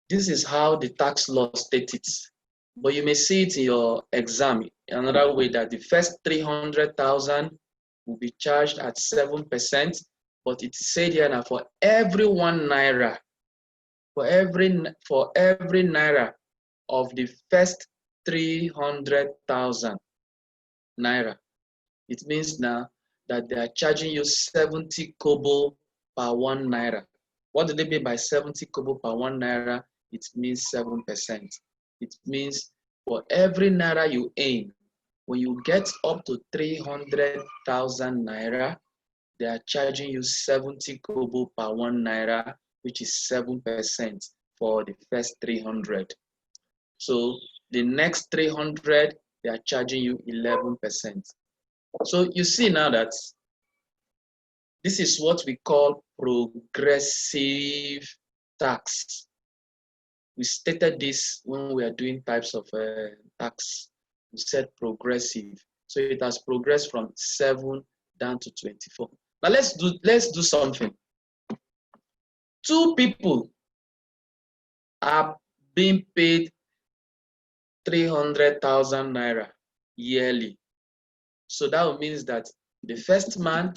This is how the tax law states it. But you may see it in your exam another way, that the first 300,000 will be charged at 7%, but it is said here now for every 1 naira, for every naira of the first 300,000 naira, it means now that they are charging you 70 kobo per 1 naira. What do they mean by 70 kobo per 1 naira? It means 7%. It means for every naira you earn, when you get up to 300,000 naira, they are charging you 70 kobo per 1 naira, which is 7% for the first 300. So the next 300, they are charging you 11%. So you see now that this is what we call progressive tax. we stated this when we are doing types of tax. We said progressive. So it has progressed from 7 down to 24. Now let's do something. 2 people are being paid 300,000 naira yearly. So that means that the first man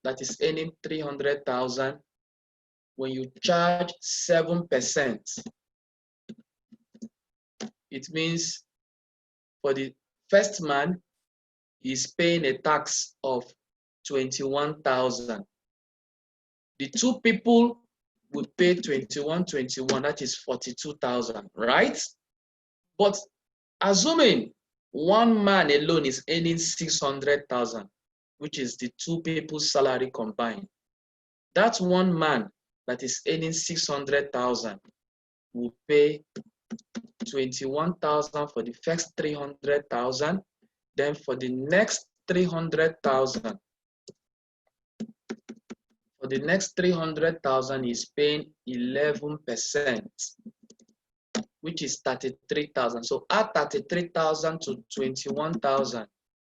that is earning 300,000, when you charge 7%, it means for the first man, he's paying a tax of 21,000. The 2 people will pay 21, that is 42,000, right? But assuming one man alone is earning 600,000, which is the 2 people's salary combined, that one man that is earning 600,000 will pay 21,000 for the first 300,000. Then for the next 300,000, he's paying 11%, which is 33,000. So add 33,000 to 21,000,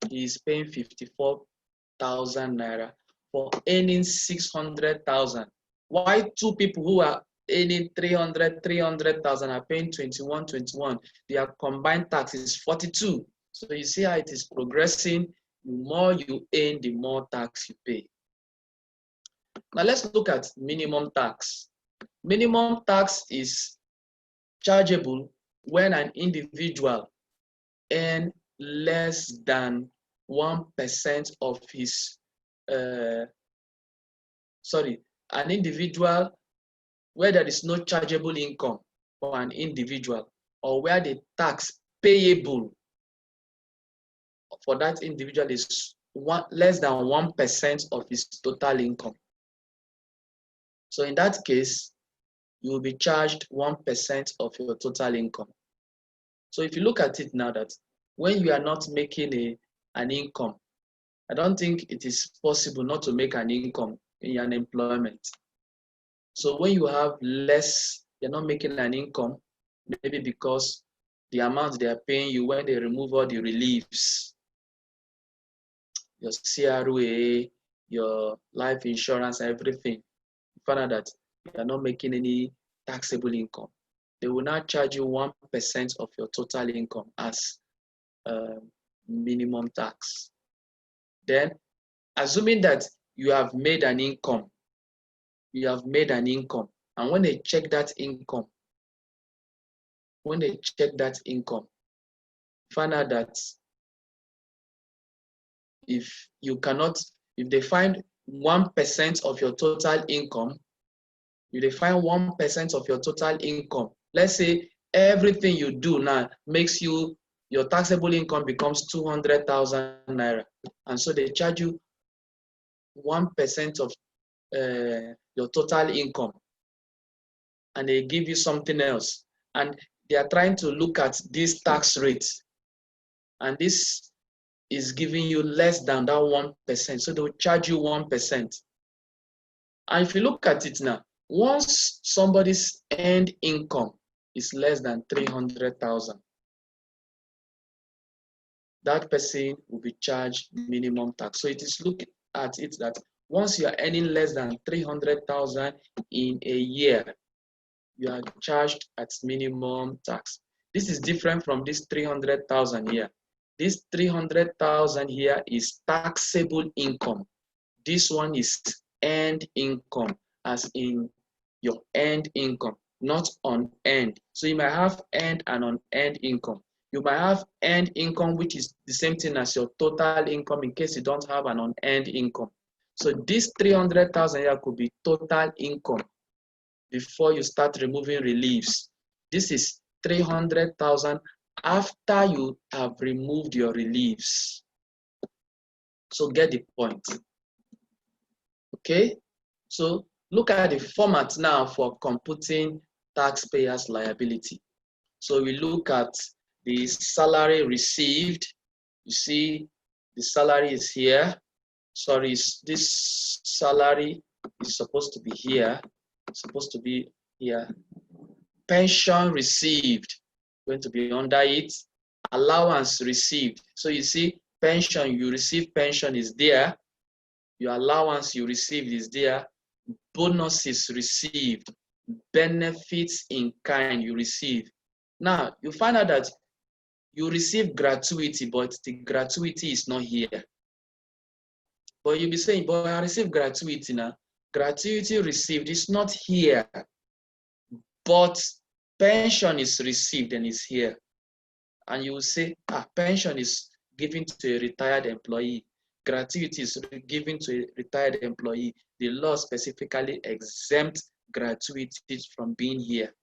he's paying 54,000 naira for earning 600,000. Why 2 people who are earning 300,000 are paying 21, their combined tax is 42. So you see how it is progressing. The more you earn, the more tax you pay. Now let's look at minimum tax. Minimum tax is chargeable when an individual earns less than 1% of his, an individual where there is no chargeable income for an individual, or where the tax payable for that individual is less than 1% of his total income. So in that case, you will be charged 1% of your total income. So if you look at it now, that when you are not making an income, I don't think it is possible not to make an income in your employment. So when you have less, you're not making an income, maybe because the amount they are paying you when they remove all the reliefs, your CRA, your life insurance, everything, you find out that you are not making any taxable income. They will now charge you 1% of your total income as minimum tax. Then, assuming that you have made an income, and when they check that income, find out that if they find 1% of your total income, let's say everything you do now makes your taxable income becomes 200,000 naira, and so they charge you 1% of your total income, and they give you something else, and they are trying to look at this tax rate, and this is giving you less than that 1%, so they will charge you 1%. And if you look at it now, once somebody's earned income is less than 300,000, that person will be charged minimum tax. So it is looking at it that once you are earning less than 300,000 in a year, you are charged at minimum tax. This is different from this 300,000 here. This 300,000 here is taxable income. This one is earned income, as in your earned income, not unearned. So you might have earned and unearned income. You might have earned income, which is the same thing as your total income in case you don't have an unearned income. So this 300,000 here could be total income before you start removing reliefs. This is 300,000 after you have removed your reliefs. So get the point. Okay, so look at the format now for computing taxpayers' liability. So we look at the salary received. You see the salary is here. Sorry, this salary is supposed to be here. It's supposed to be here. pension received, going to be under it. Allowance received. So you see, pension, you receive pension is there. Your allowance you received is there. Bonuses received. Benefits in kind you receive. Now, you find out that you receive gratuity, but the gratuity is not here. But you'll be saying, but I received gratuity now. Gratuity received is not here, but pension is received and is here. And you will say, pension is given to a retired employee. Gratuity is given to a retired employee. The law specifically exempts gratuities from being here.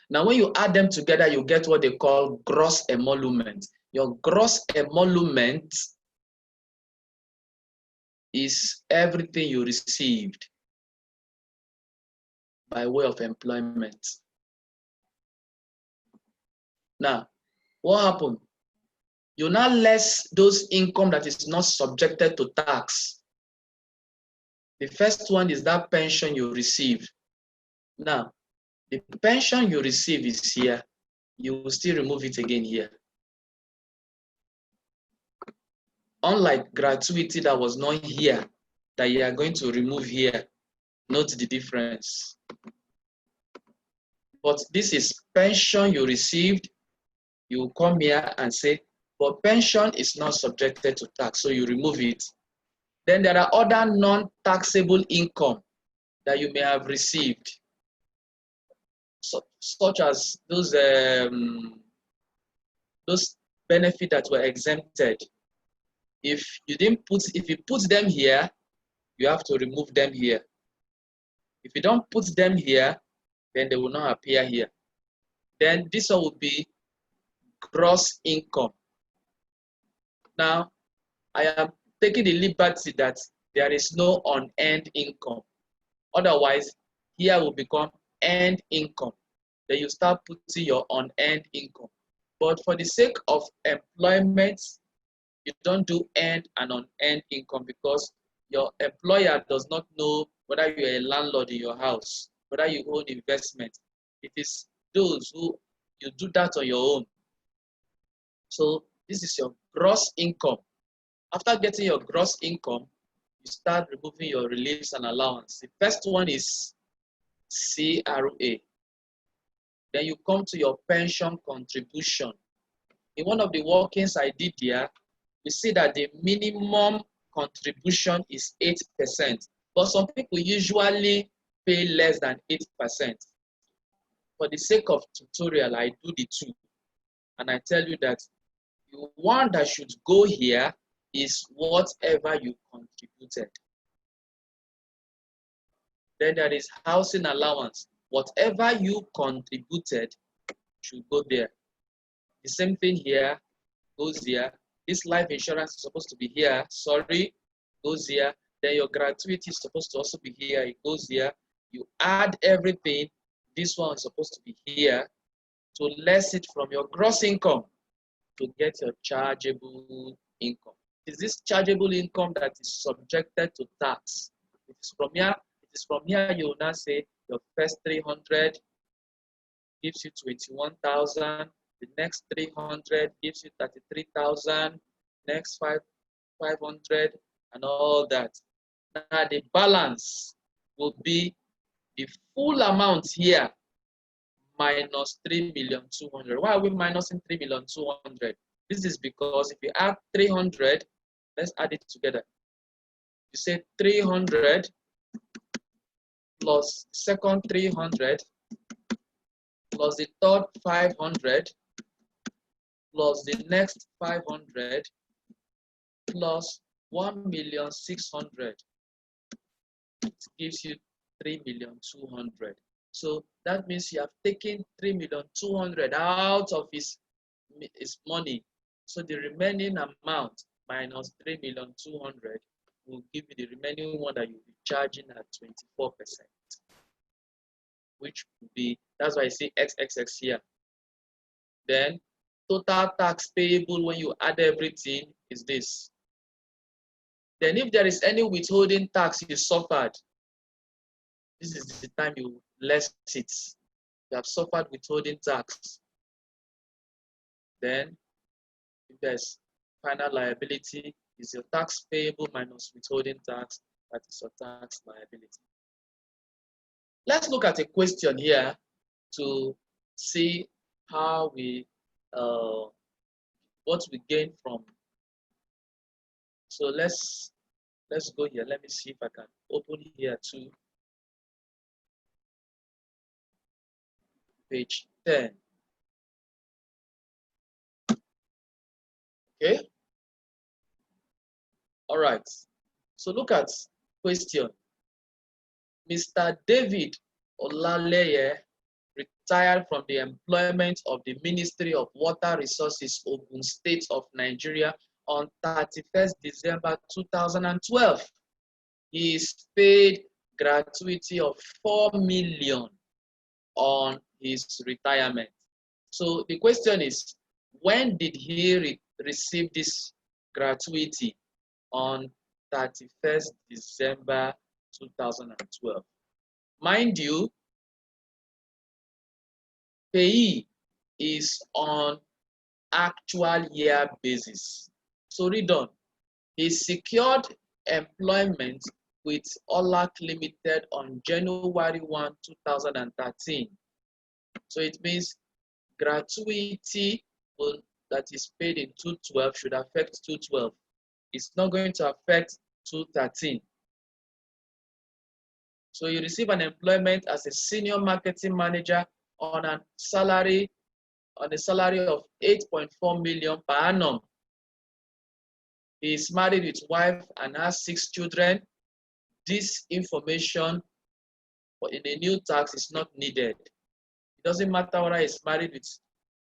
Now, when you add them together, you get what they call gross emolument. Your gross emolument is everything you received by way of employment. Now, what happened? You now less those income that is not subjected to tax. The first one is that pension you received. Now, the pension you receive is here. You will still remove it again here. Unlike gratuity that was not here, that you are going to remove here. Note the difference. But this is pension you received. You come here and say, but pension is not subjected to tax, so you remove it. Then there are other non-taxable income that you may have received, such as those benefits that were exempted. If you put them here, you have to remove them here. If you don't put them here, then they will not appear here. Then this one will be gross income. Now, I am taking the liberty that there is no unearned income. Otherwise, here will become earned income. Then you start putting your unearned income. But for the sake of employment, you don't do earned and unearned income because your employer does not know whether you are a landlord in your house, whether you own investment. It is those who you do that on your own. So this is your gross income. After getting your gross income, you start removing your reliefs and allowance. The first one is CRA. Then you come to your pension contribution. In one of the workings I did here, you see that the minimum contribution is 8%. But some people usually pay less than 8%. For the sake of tutorial, I do the two. And I tell you that the one that should go here is whatever you contributed. Then there is housing allowance. Whatever you contributed should go there. The same thing here goes here. This life insurance is supposed to be here. Sorry, goes here. Then your gratuity is supposed to also be here. It goes here. You add everything. This one is supposed to be here to less it from your gross income to get your chargeable income. Is this chargeable income that is subjected to tax? It is from here you will now say your first 300 gives you 21,000. The next 300 gives you 33,000. Next 500 and all that. Now the balance will be the full amount here minus 3,200,000. Why are we minusing 3,200,000? This is because if you add 300, let's add it together. You say 300 plus second 300 plus the third 500 plus the next 500 plus 1,600,000. It gives you 3,200,000. So that means you have taken 3,200,000 out of his money. So the remaining amount minus 3,200,000 will give you the remaining one that you'll be charging at 24%, which would be, that's why I say XXX here. Then total tax payable when you add everything is this. Then if there is any withholding tax you suffered, This is the time you less it. You have suffered withholding tax. Then, if there's final liability, is your tax payable minus withholding tax, that is your tax liability. Let's look at a question here to see how we, what we gain from. So let's go here. Let me see if I can open here to page 10. Okay. All right. So look at question. Mr. David Olaleye retired from the employment of the Ministry of Water Resources, Ogun State of Nigeria on 31st December 2012. He is paid gratuity of 4 million on his retirement. So the question is, when did he receive this gratuity? On 31st December 2012. Mind you, payee is on actual year basis. So read on. He secured employment with OLAC Limited on January 1, 2013. So it means gratuity that is paid in 2012 should affect 2012. It's not going to affect 2013. So you receive an employment as a senior marketing manager on a salary of 8.4 million per annum. He is married with wife and has 6 children. This information in the new tax is not needed. It doesn't matter whether he's married with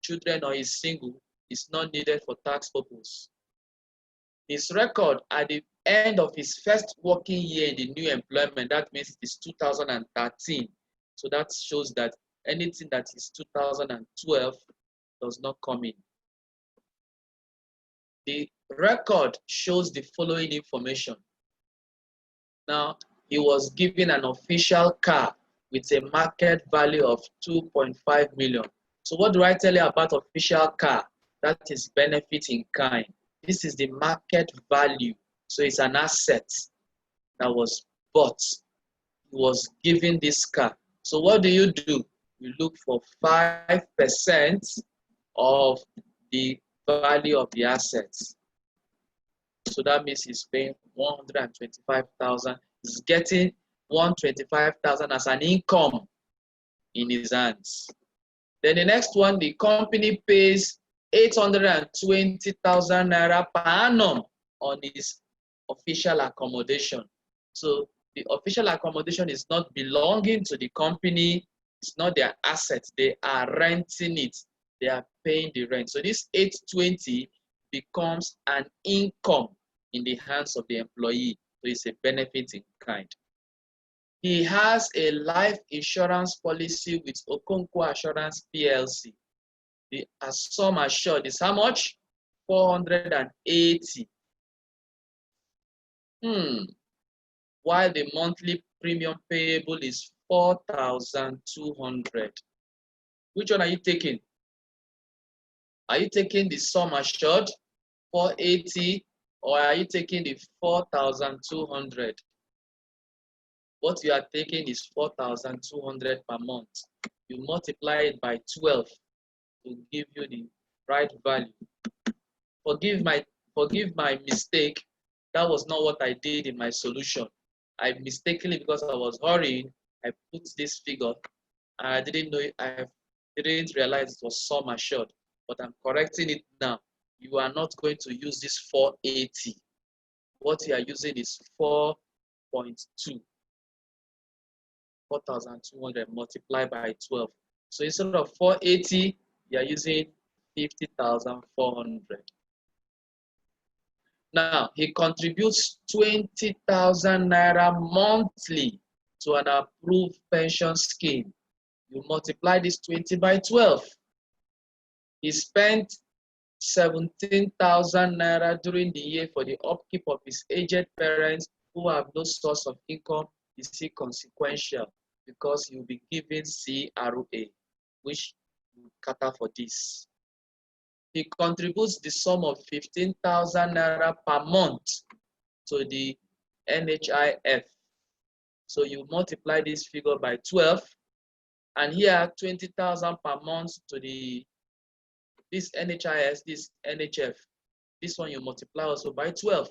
children or he's single, it's not needed for tax purposes. His record at the end of his first working year in the new employment, that means it is 2013. So that shows that anything that is 2012 does not come in. The record shows the following information. Now, he was given an official car with a market value of 2.5 million. So what do I tell you about official car? That is benefit in kind. This is the market value. So it's an asset that was bought. He was given this car. So what do? You look for 5% of the value of the assets. So that means he's paying 125,000. He's getting 125,000 as an income in his hands. Then the next one, the company pays 820,000 naira per annum on his official accommodation. So the official accommodation is not belonging to the company. It's not their assets. They are renting it. They are paying the rent. So this 820 becomes an income in the hands of the employee. So it's a benefit in kind. He has a life insurance policy with Okonkwo Assurance PLC. The sum assured is how much? 480. While the monthly premium payable is 4,200. Which one are you taking? Are you taking the sum assured, 480, or are you taking the 4,200? What you are taking is 4,200 per month. You multiply it by 12 to give you the right value. Forgive my mistake. That was not what I did in my solution. I mistakenly, because I was hurrying, I put this figure. I didn't know it, I didn't realize it was sum assured, but I'm correcting it now. You are not going to use this 480. What you are using is 4.2. 4,200 multiplied by 12. So instead of 480, you are using 50,400. Now, he contributes 20,000 naira monthly to an approved pension scheme. You multiply this 20 by 12. He spent 17,000 naira during the year for the upkeep of his aged parents who have no source of income. Is inconsequential. because you'll be given CRA, which will cater for this. He contributes the sum of 15,000 naira per month to the NHIF. So you multiply this figure by 12, and here 20,000 per month to this NHIS, this NHF. This one you multiply also by 12.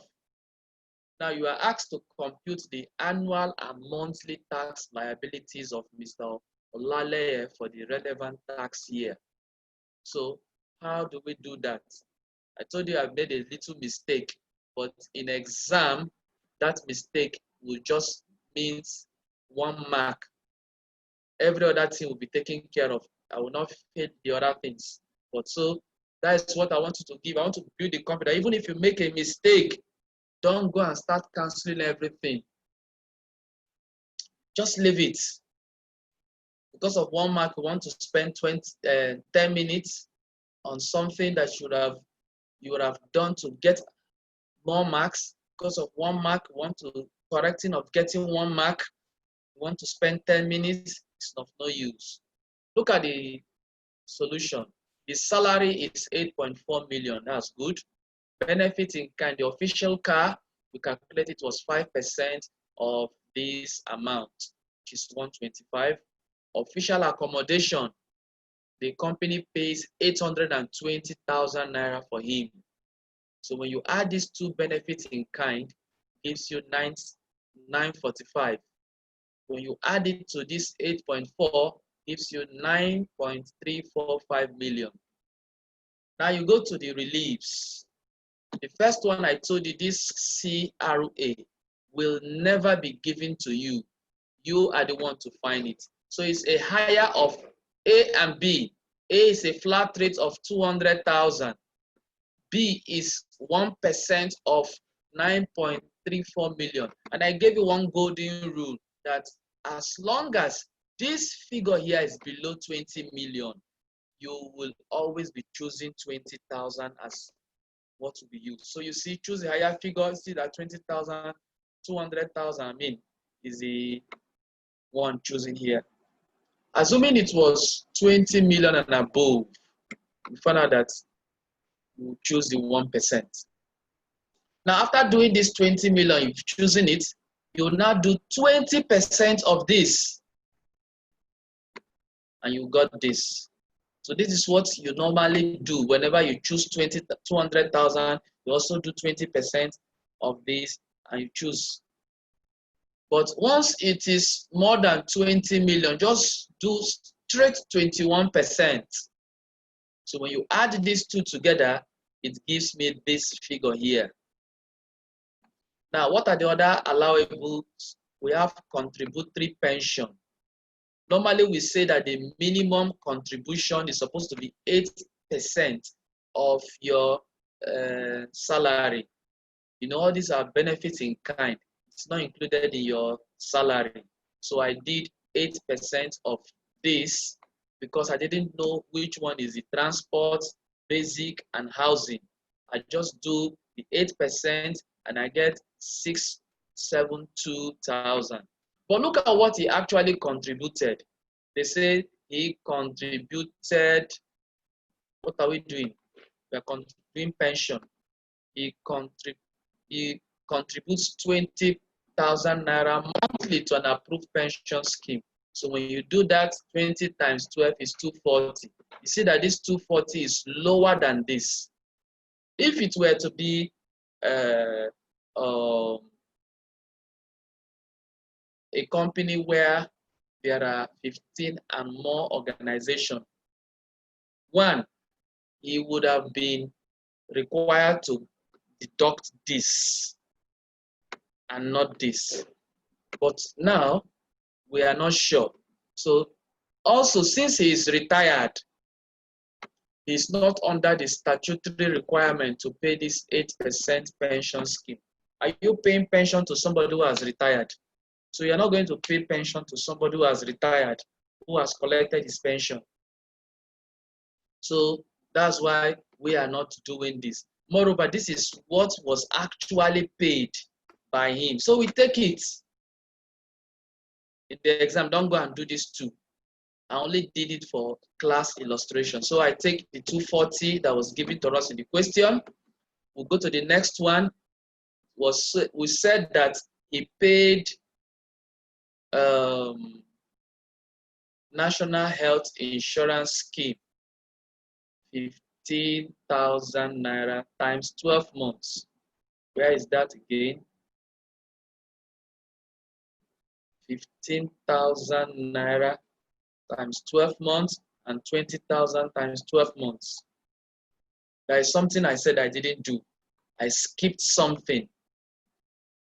Now you are asked to compute the annual and monthly tax liabilities of Mr. Olaleye for the relevant tax year. So how do we do that? I told you I've made a little mistake, but in exam, that mistake will just mean 1 mark. Every other thing will be taken care of. I will not fail the other things. But so that is what I want you to give. I want to build the confidence. Even if you make a mistake, don't go and start canceling everything. Just leave it. Because of 1 mark, you want to spend 10 minutes on something that you would have done to get more marks. Because of 1 mark, you want to correcting of getting 1 mark. You want to spend 10 minutes. It's of no use. Look at the solution. The salary is 8.4 million. That's good. Benefit in kind, the official car, we calculate it was 5% of this amount, which is 125. Official accommodation, the company pays 820,000 naira for him. So when you add these two benefits in kind, it gives you 945. When you add it to this 8.4, gives you 9.345 million. Now you go to the reliefs. The first one I told you, this CRA will never be given to you. You are the one to find it. So it's a higher of A and B. A is a flat rate of 200,000. B is 1% of 9.34 million. And I gave you one golden rule that as long as this figure here is below 20 million, you will always be choosing 20,000 as what to be used. So you see, choose a higher figure, see that 20,000, 200,000, I mean, is the one choosing here. Assuming it was 20 million and above, we found out that you choose the 1%. Now, after doing this 20 million, you've chosen it, you will now do 20% of this, and you got this. So this is what you normally do whenever you choose 200,000. You also do 20% of this, and you choose. But once it is more than 20 million, just do straight 21%. So when you add these two together, it gives me this figure here. Now, what are the other allowables? We have contributory pension. Normally, we say that the minimum contribution is supposed to be 8% of your salary. You know, all these are benefits in kind. It's not included in your salary. So I did 8% of this because I didn't know which one is the transport, basic, and housing. I just do the 8% and I get 672,000. But look at what he actually contributed. They say he contributed, what are we doing? We are doing pension. He contributes 20,000 naira monthly to an approved pension scheme. So when you do that, 20 times 12 is 240. You see that this 240 is lower than this. If it were to be a company where there are 15 and more organizations, one, he would have been required to deduct this and not this. But now, we are not sure. So also, since he is retired, he's not under the statutory requirement to pay this 8% pension scheme. Are you paying pension to somebody who has retired? So you're not going to pay pension to somebody who has retired, who has collected his pension. So that's why we are not doing this. Moreover, this is what was actually paid by him. So we take it. In the exam, don't go and do this too. I only did it for class illustration. So I take the 240 that was given to us in the question. We'll go to the next one. We said that he paid National Health Insurance Scheme 15,000 naira times 12 months. Where is that again? 15,000 naira times 12 months and 20,000 times 12 months. There is something I said I didn't do. I skipped something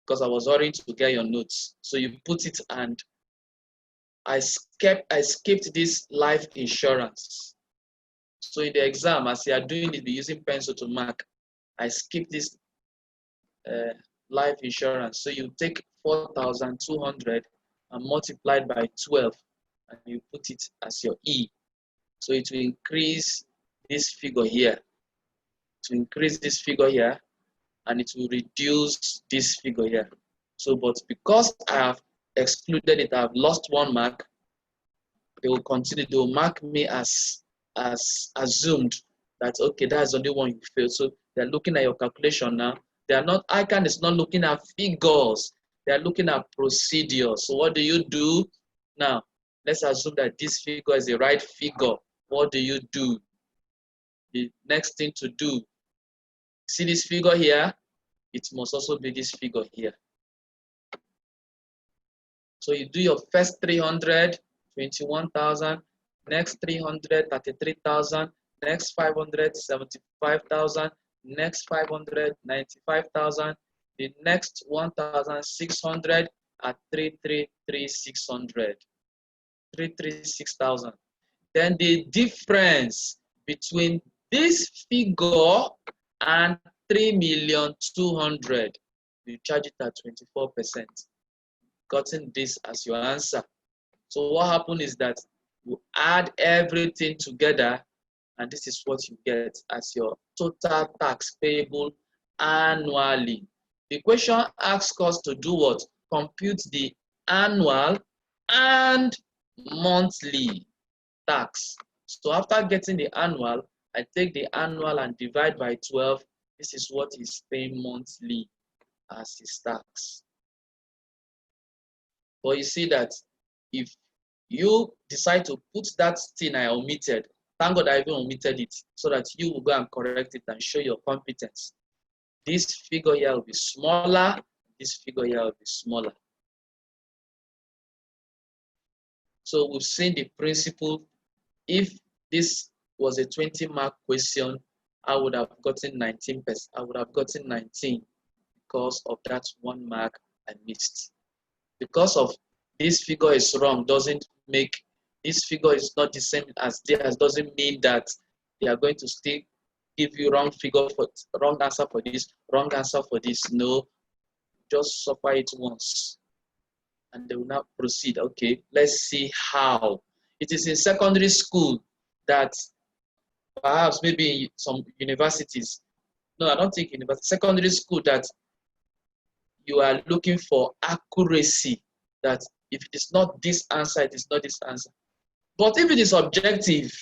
because I was hurrying to get your notes. So you put it, and I skipped this life insurance. So in the exam, as you are doing it, be using pencil to mark. I skipped this life insurance. So you take 4,200 and multiply it by 12, and you put it as your E. So it will increase this figure here. To increase this figure here, and it will reduce this figure here. So, but because I have excluded it, I have lost 1 mark. They will continue. They will mark me as assumed that okay, that's the only one you failed. So they're looking at your calculation now. They are not. ICANN is not looking at figures. They are looking at procedures. So what do you do now? Let's assume that this figure is the right figure. What do you do? The next thing to do. See this figure here? It must also be this figure here. So you do your first 300, 21,000, next 300, 33,000, next 500, 75,000, next 500, 95,000, the next 1,600 at 333,600, 336,000. Then the difference between this figure and 3,200,000, you charge it at 24%. Gotten this as your answer. So what happened is that you add everything together, and this is what you get as your total tax payable annually. The question asks us to do what? Compute the annual and monthly tax. So after getting the annual, I take the annual and divide by 12. This is what he's paying monthly as his tax. But you see that if you decide to put that thing I omitted, thank God I even omitted it, so that you will go and correct it and show your competence. This figure here will be smaller, this figure here will be smaller. So we've seen the principle. If this was a 20-mark question, I would have gotten 19%. I would have gotten 19 because of that 1 mark I missed. Because of this figure is wrong doesn't make this figure is not the same as theirs, doesn't mean that they are going to still give you wrong figure for wrong answer for this, wrong answer for this. No, just suffer it once and they will now proceed. Okay, let's see how. It is in secondary school that perhaps maybe in some universities, no, I don't think university, secondary school, that you are looking for accuracy, that if it is not this answer, it is not this answer. But if it is objective,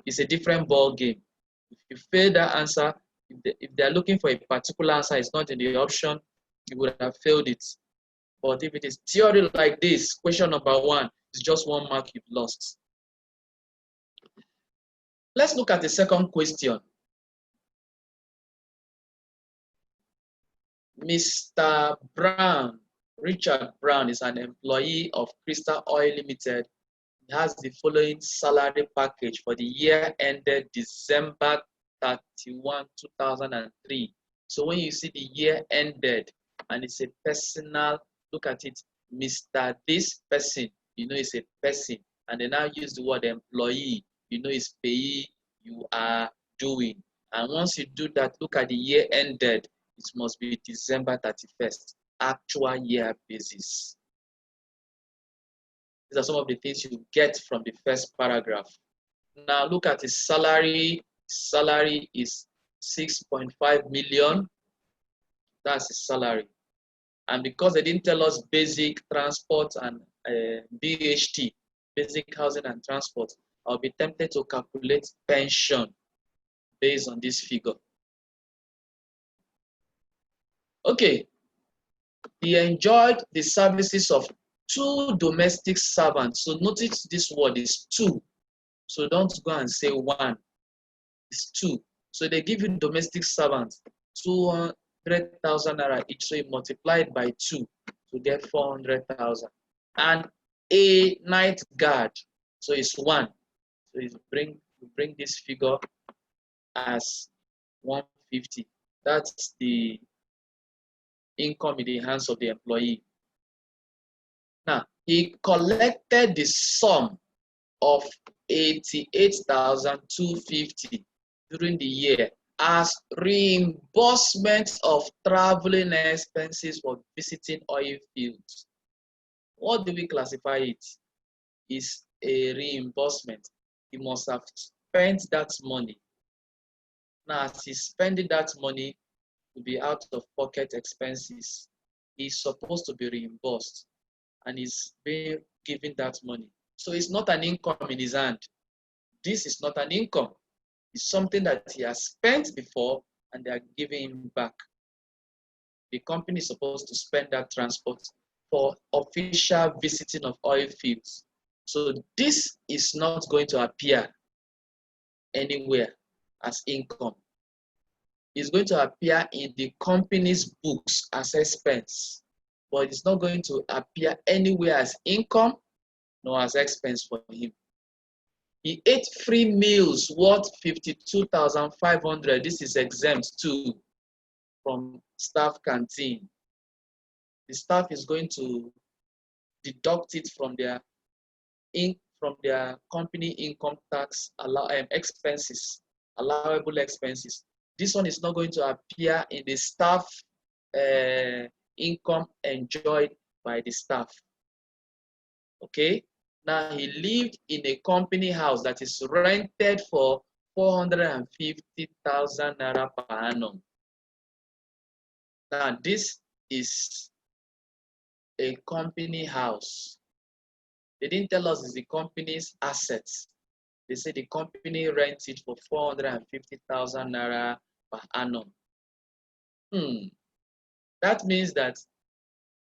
it's a different ball game. If you fail that answer, if they are looking for a particular answer, it's not in the option, you would have failed it. But if it is theory like this, question number 1, it's just 1 mark you've lost. Let's look at the second question. Mr. Brown, Richard Brown, is an employee of Crystal Oil Limited. He has the following salary package for the year ended December 31, 2003. So when you see the year ended and it's a personal, look at it, Mr. This person, you know it's a person. And they now use the word employee, you know it's payee you are doing. And once you do that, look at the year ended. It must be December 31st, actual year basis. These are some of the things you get from the first paragraph. Now look at his salary. Salary is 6.5 million. That's his salary. And because they didn't tell us basic transport and BHT, basic housing and transport, I'll be tempted to calculate pension based on this figure. Okay, he enjoyed the services of 2 domestic servants. So notice this word is 2. So don't go and say 1. It's 2. So they give you domestic servants 200,000 naira each. So you multiply it by 2 to get 400,000. And a night guard. So it's 1. So you bring this figure as 150. That's the income in the hands of the employee. Now, he collected the sum of 88,250 during the year as reimbursement of traveling expenses for visiting oil fields. What do we classify it? Is a reimbursement. He must have spent that money. Now, as he's spending that money to be out of pocket expenses, he's supposed to be reimbursed and he's being given that money. So it's not an income in his hand. This is not an income. It's something that he has spent before and they are giving him back. The company is supposed to spend that transport for official visiting of oil fields. So this is not going to appear anywhere as income. It's going to appear in the company's books as expense, but it's not going to appear anywhere as income nor as expense for him. He ate free meals worth 52,500. This is exempt too from staff canteen. The staff is going to deduct it from their company income tax expenses, allowable expenses. This one is not going to appear in the staff income enjoyed by the staff. Okay? Now, he lived in a company house that is rented for 450,000 naira per annum. Now, this is a company house. They didn't tell us it's the company's assets. They said the company rents it for 450,000 naira per annum. That means that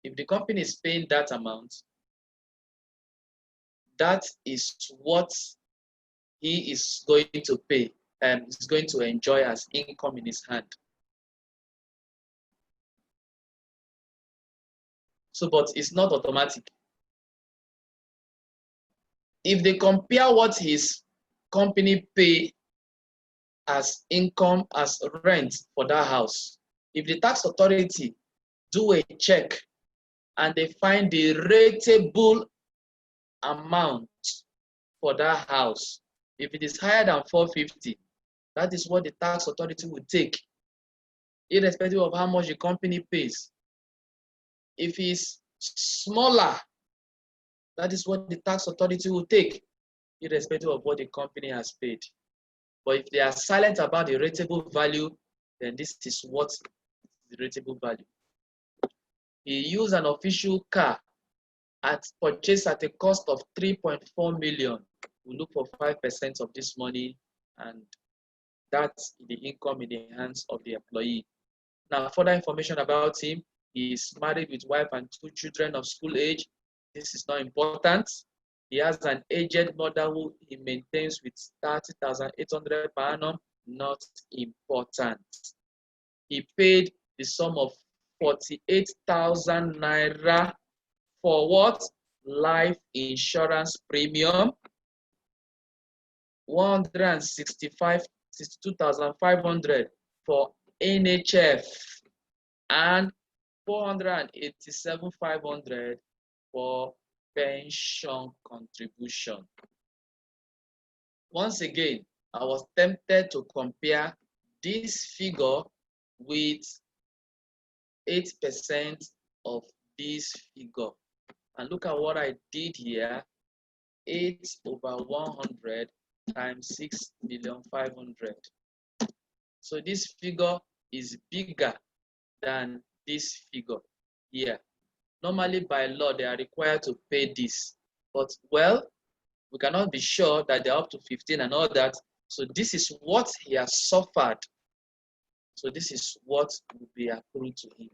if the company is paying that amount, that is what he is going to pay and is going to enjoy as income in his hand. So, but it's not automatic. If they compare what his company pay as income, as rent for that house, if the tax authority do a check and they find the rateable amount for that house, if it is higher than 450, that is what the tax authority will take, irrespective of how much the company pays. If it's smaller, that is what the tax authority will take, irrespective of what the company has paid. But if they are silent about the rateable value, then this is what the rateable value. He used an official car purchased at a cost of 3.4 million. We look for 5% of this money, and that's the income in the hands of the employee. Now, further information about him: he is married with wife and 2 children of school age. This is not important. He has an aged mother who he maintains with 30,800 per annum. Not important. He paid the sum of 48,000 naira for what? Life insurance premium. 62,500 for NHF, and 487,500 for pension contribution. Once again, I was tempted to compare this figure with 8% of this figure. And look at what I did here. 8/100 times 6,500,000. So this figure is bigger than this figure. here. Normally, by law, they are required to pay this. But, well, we cannot be sure that they're up to 15 and all that. So this is what he has suffered. So this is what will be accrued to him.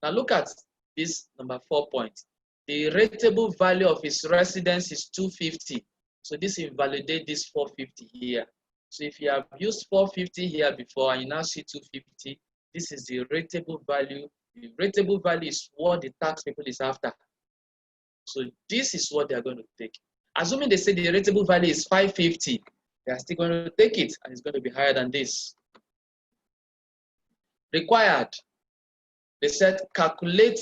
Now look at this number 4 point. The rateable value of his residence is 250. So this invalidates this 450 here. So if you have used 450 here before and you now see 250, this is the rateable value. The rateable value is what the tax people is after. So this is what they are going to take. Assuming they say the rateable value is 550, they are still going to take it and it's going to be higher than this. Required. They said calculate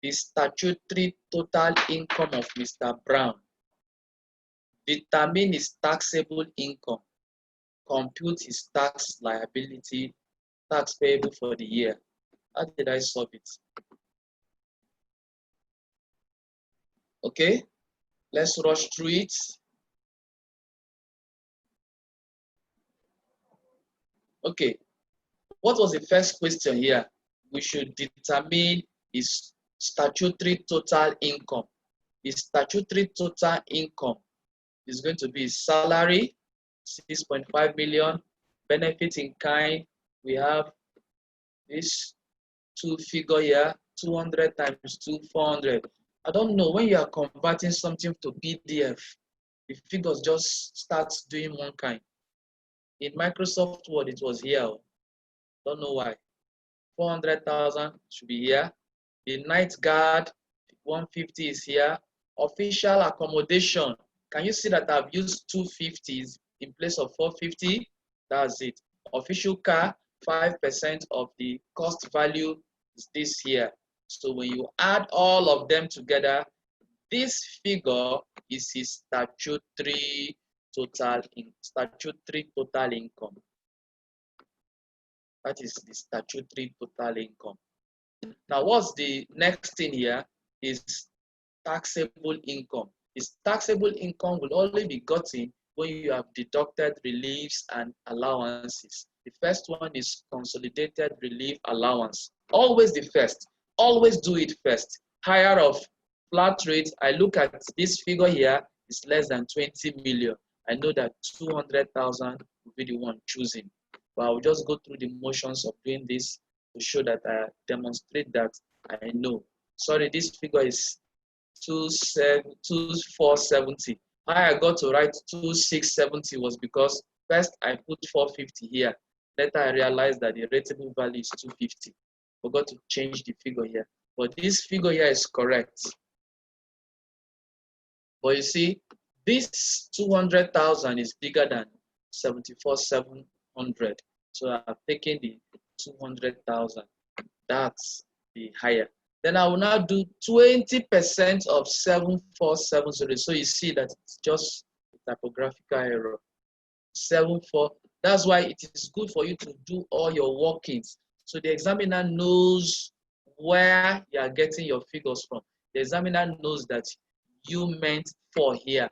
the statutory total income of Mr. Brown. Determine his taxable income. Compute his tax liability, tax payable for the year. How did I solve it? Okay, let's rush through it. Okay, what was the first question here? We should determine his statutory total income. His statutory total income is going to be his salary, 6.5 million. Benefit in kind, we have this two figure here, 200 times 2, 400. I don't know, when you are converting something to PDF, the figures just start doing one kind. In Microsoft Word, it was here. Don't know why. 400,000 should be here. The night guard, 150 is here. Official accommodation. Can you see that I've used 250s in place of 450? That's it. Official car, 5% of the cost value is this here. So when you add all of them together, this figure is his statutory total income. That is the statutory total income. Now, what's the next thing here is taxable income. His taxable income will only be gotten when you have deducted reliefs and allowances. The first one is consolidated relief allowance. Always the first. Always do it first. Higher of flat rate, I look at this figure here, is less than 20 million. I know that 200,000 will be the one choosing. But I'll just go through the motions of doing this to show that I demonstrate that I know. Sorry, this figure is 2470. How I got to write 2670 was because first I put 450 here. Later I realized that the rateable value is 250. Forgot to change the figure here. But this figure here is correct. But you see, this 200,000 is bigger than 74,700. So I've taken the 200,000. That's the higher. Then I will now do 20% of 7470. So you see that it's just a typographical error. 74. That's why it is good for you to do all your workings. So the examiner knows where you are getting your figures from. The examiner knows that you meant 4 here.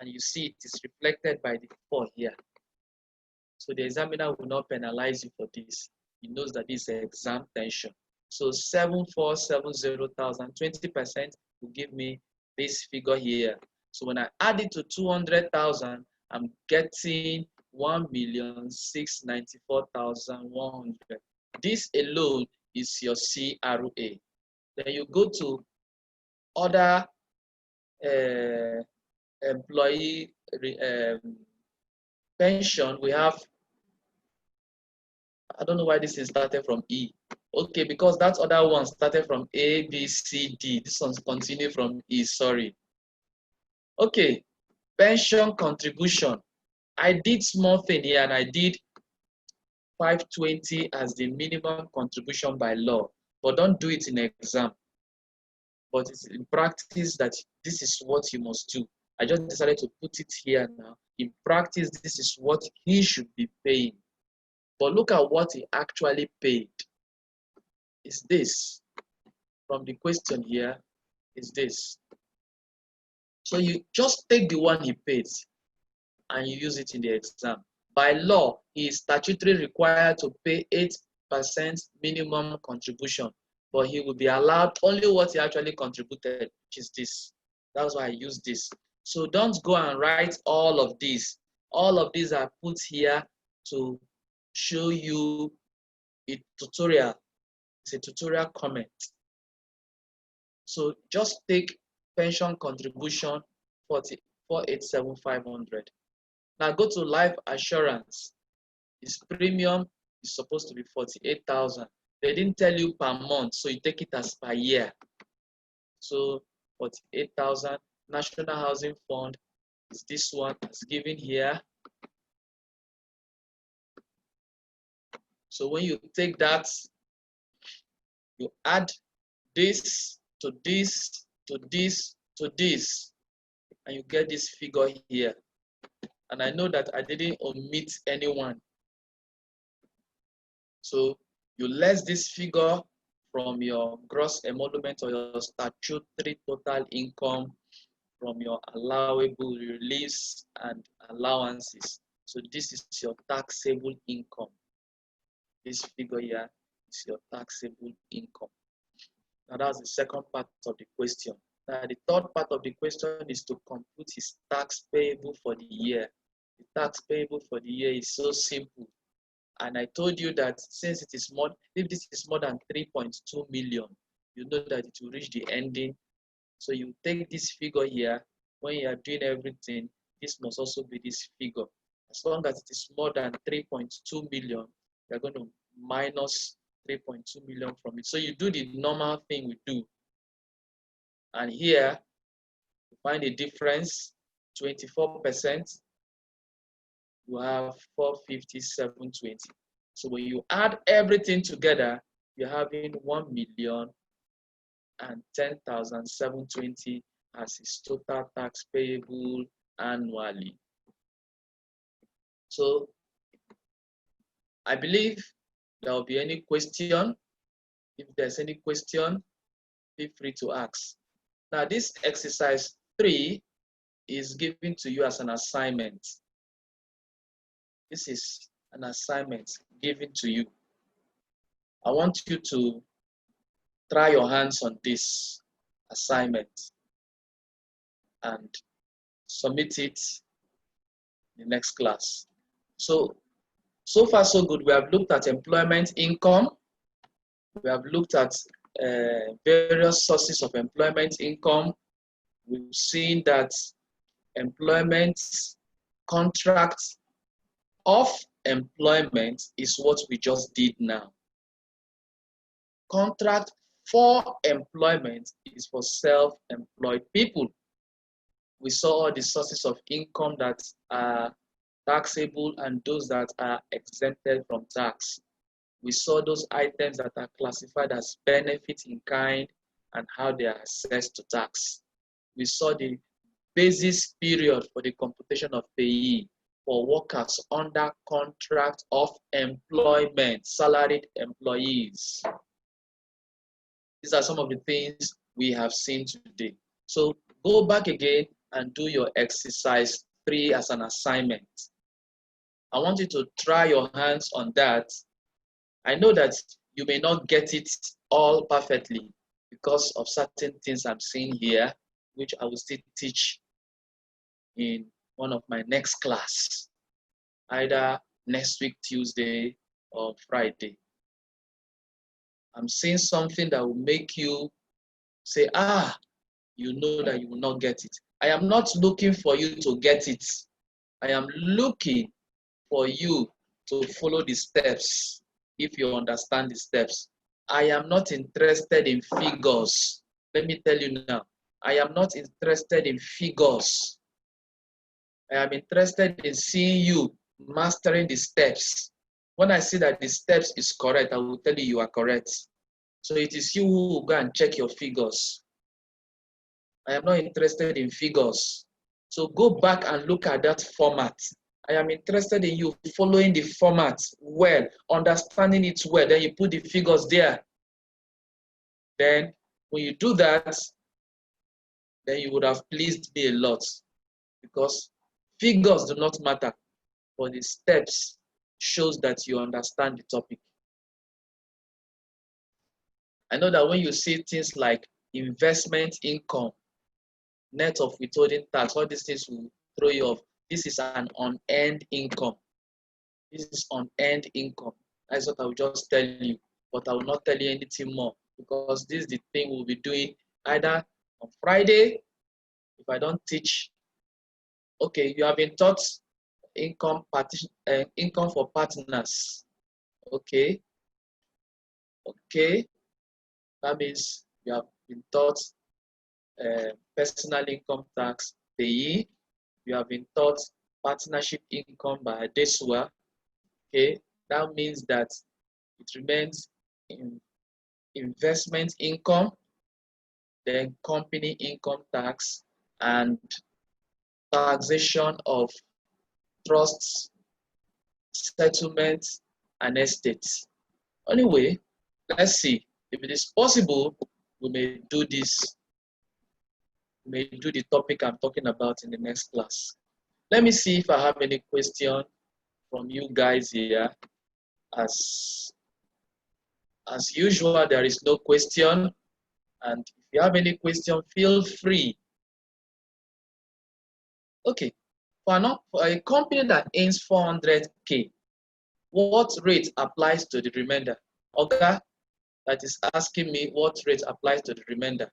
And you see it is reflected by the 4 here. So the examiner will not penalize you for this. He knows that this is exam tension. So 7470,000, 20% will give me this figure here. So when I add it to 200,000, I'm getting 1,694,100. This alone is your CRA. Then you go to other employee pension. We have, I don't know why this is started from E. Okay, because that other one started from A, B, C, D. This one's continue from E, sorry. Okay, pension contribution. I did small thing here and I did 520 as the minimum contribution by law, but don't do it in exam. But it's in practice that this is what you must do. I just decided to put it here now. In practice, this is what he should be paying. But look at what he actually paid. Is this. From the question here, is this. So you just take the one he paid and you use it in the exam. By law, he is statutorily required to pay 8% minimum contribution. but he will be allowed only what he actually contributed, which is this. That's why I use this. So don't go and write all of these. All of these are put here to show you a tutorial. It's a tutorial comment. So just take pension contribution 487,500. Now go to life assurance. Its premium is supposed to be 48,000. They didn't tell you per month, so you take it as per year. So 48,000. National Housing Fund is this one as given here. So when you take that, you add this to this to this to this, and you get this figure here. And I know that I didn't omit anyone. So you less this figure from your gross emolument or your statutory total income, from your allowable release and allowances. So this is your taxable income. This figure here is your taxable income. Now that's the second part of the question. Now the third part of the question is to compute his tax payable for the year. The tax payable for the year is so simple. And I told you that since it is more, if this is more than 3.2 million, you know that it will reach the ending. So you take this figure here, when you are doing everything, this must also be this figure. As long as it is more than 3.2 million, you're going to minus 3.2 million from it. So you do the normal thing we do. And here, you find a difference, 24%, you have 457.20. So when you add everything together, you're having 1,010,720 as his total tax payable annually. So I believe there will be any question. If there's any question, feel free to ask. Now this exercise 3 is given to you as an assignment. This is an assignment given to you. I want you to try your hands on this assignment and submit it in the next class. So far so good. We have looked at employment income. We have looked at various sources of employment income. We've seen that employment contracts of employment is what we just did now. Contract for employment is for self-employed people. We saw all the sources of income that are taxable and those that are exempted from tax. We saw those items that are classified as benefit in kind and how they are assessed to tax. We saw the basis period for the computation of payee for workers under contract of employment, salaried employees. These are some of the things we have seen today. So go back again and do your exercise 3 as an assignment. I want you to try your hands on that. I know that you may not get it all perfectly because of certain things I'm seeing here, which I will still teach in one of my next class, either next week, Tuesday or Friday. I'm seeing something that will make you say, you know that you will not get it. I am not looking for you to get it. I am looking for you to follow the steps if you understand the steps. I am not interested in figures. Let me tell you now, I am not interested in figures. I am interested in seeing you mastering the steps. When I see that the steps is correct, I will tell you you are correct. So it is you who will go and check your figures. I am not interested in figures. So go back and look at that format. I am interested in you following the format well, understanding it well. Then you put the figures there. Then when you do that, then you would have pleased me a lot, because figures do not matter, but the steps shows that you understand the topic. I know that when you see things like investment income, net of withholding tax, all these things will throw you off. This is an unearned income. This is unearned income. That's what I will just tell you, but I will not tell you anything more because this is the thing we'll be doing either on Friday if I don't teach. Okay, you have been taught income for partners. Okay, okay, that means you have been taught personal income tax payee. You have been taught partnership income by Adesua. Okay, that means that it remains in investment income, then company income tax, and taxation of trusts, settlements, and estates. Anyway, let's see. If it is possible, we may do this. We may do the topic I'm talking about in the next class. Let me see if I have any question from you guys here. As usual, there is no question. And if you have any question, feel free. Okay, for a company that earns 400K, what rate applies to the remainder? Oga, that is asking me what rate applies to the remainder.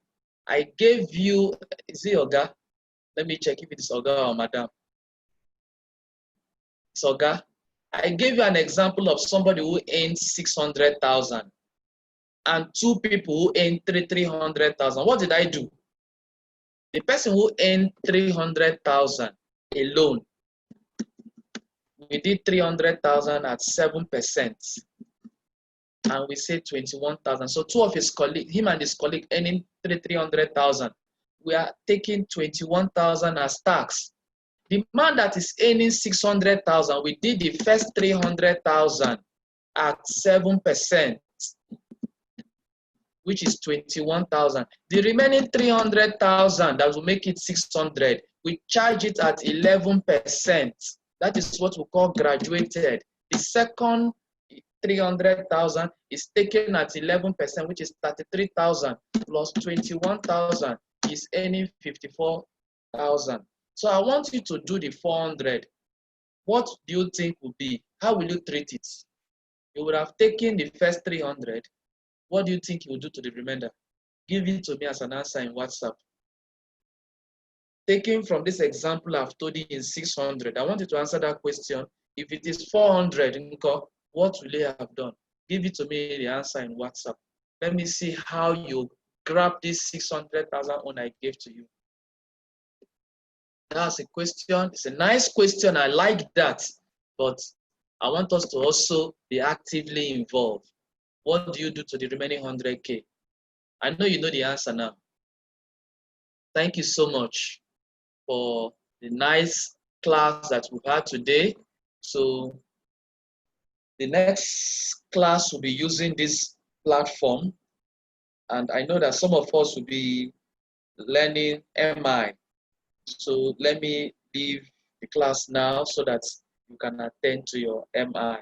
I gave you, is it Oga? Let me check if it is Oga or Madam. It's Oga. I gave you an example of somebody who earns 600,000 and two people who earn 300,000. What did I do? The person who earned 300,000 alone, we did 300,000 at 7%, and we say 21,000. So two of his colleagues, him and his colleague earning 300,000, we are taking 21,000 as tax. The man that is earning 600,000, we did the first 300,000 at 7%, which is 21,000. The remaining 300,000 that will make it 600, we charge it at 11%. That is what we call graduated. The second 300,000 is taken at 11%, which is 33,000 plus 21,000 is earning 54,000. So I want you to do the 400. What do you think will be? How will you treat it? You would have taken the first 300. What do you think you will do to the remainder? Give it to me as an answer in WhatsApp. Taking from this example I've told you in 600, I want you to answer that question. If it is 400, what will you have done? Give it to me the answer in WhatsApp. Let me see how you grab this 600,000 on I gave to you. That's a question. It's a nice question. I like that. But I want us to also be actively involved. What do you do to the remaining 100K? I know you know the answer now. Thank you so much for the nice class that we've had today. So the next class will be using this platform. And I know that some of us will be learning MI. So let me leave the class now so that you can attend to your MI.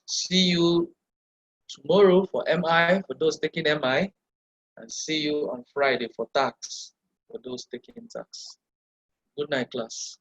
See you tomorrow for MI, for those taking MI, and see you on Friday for tax, for those taking tax. Good night, class.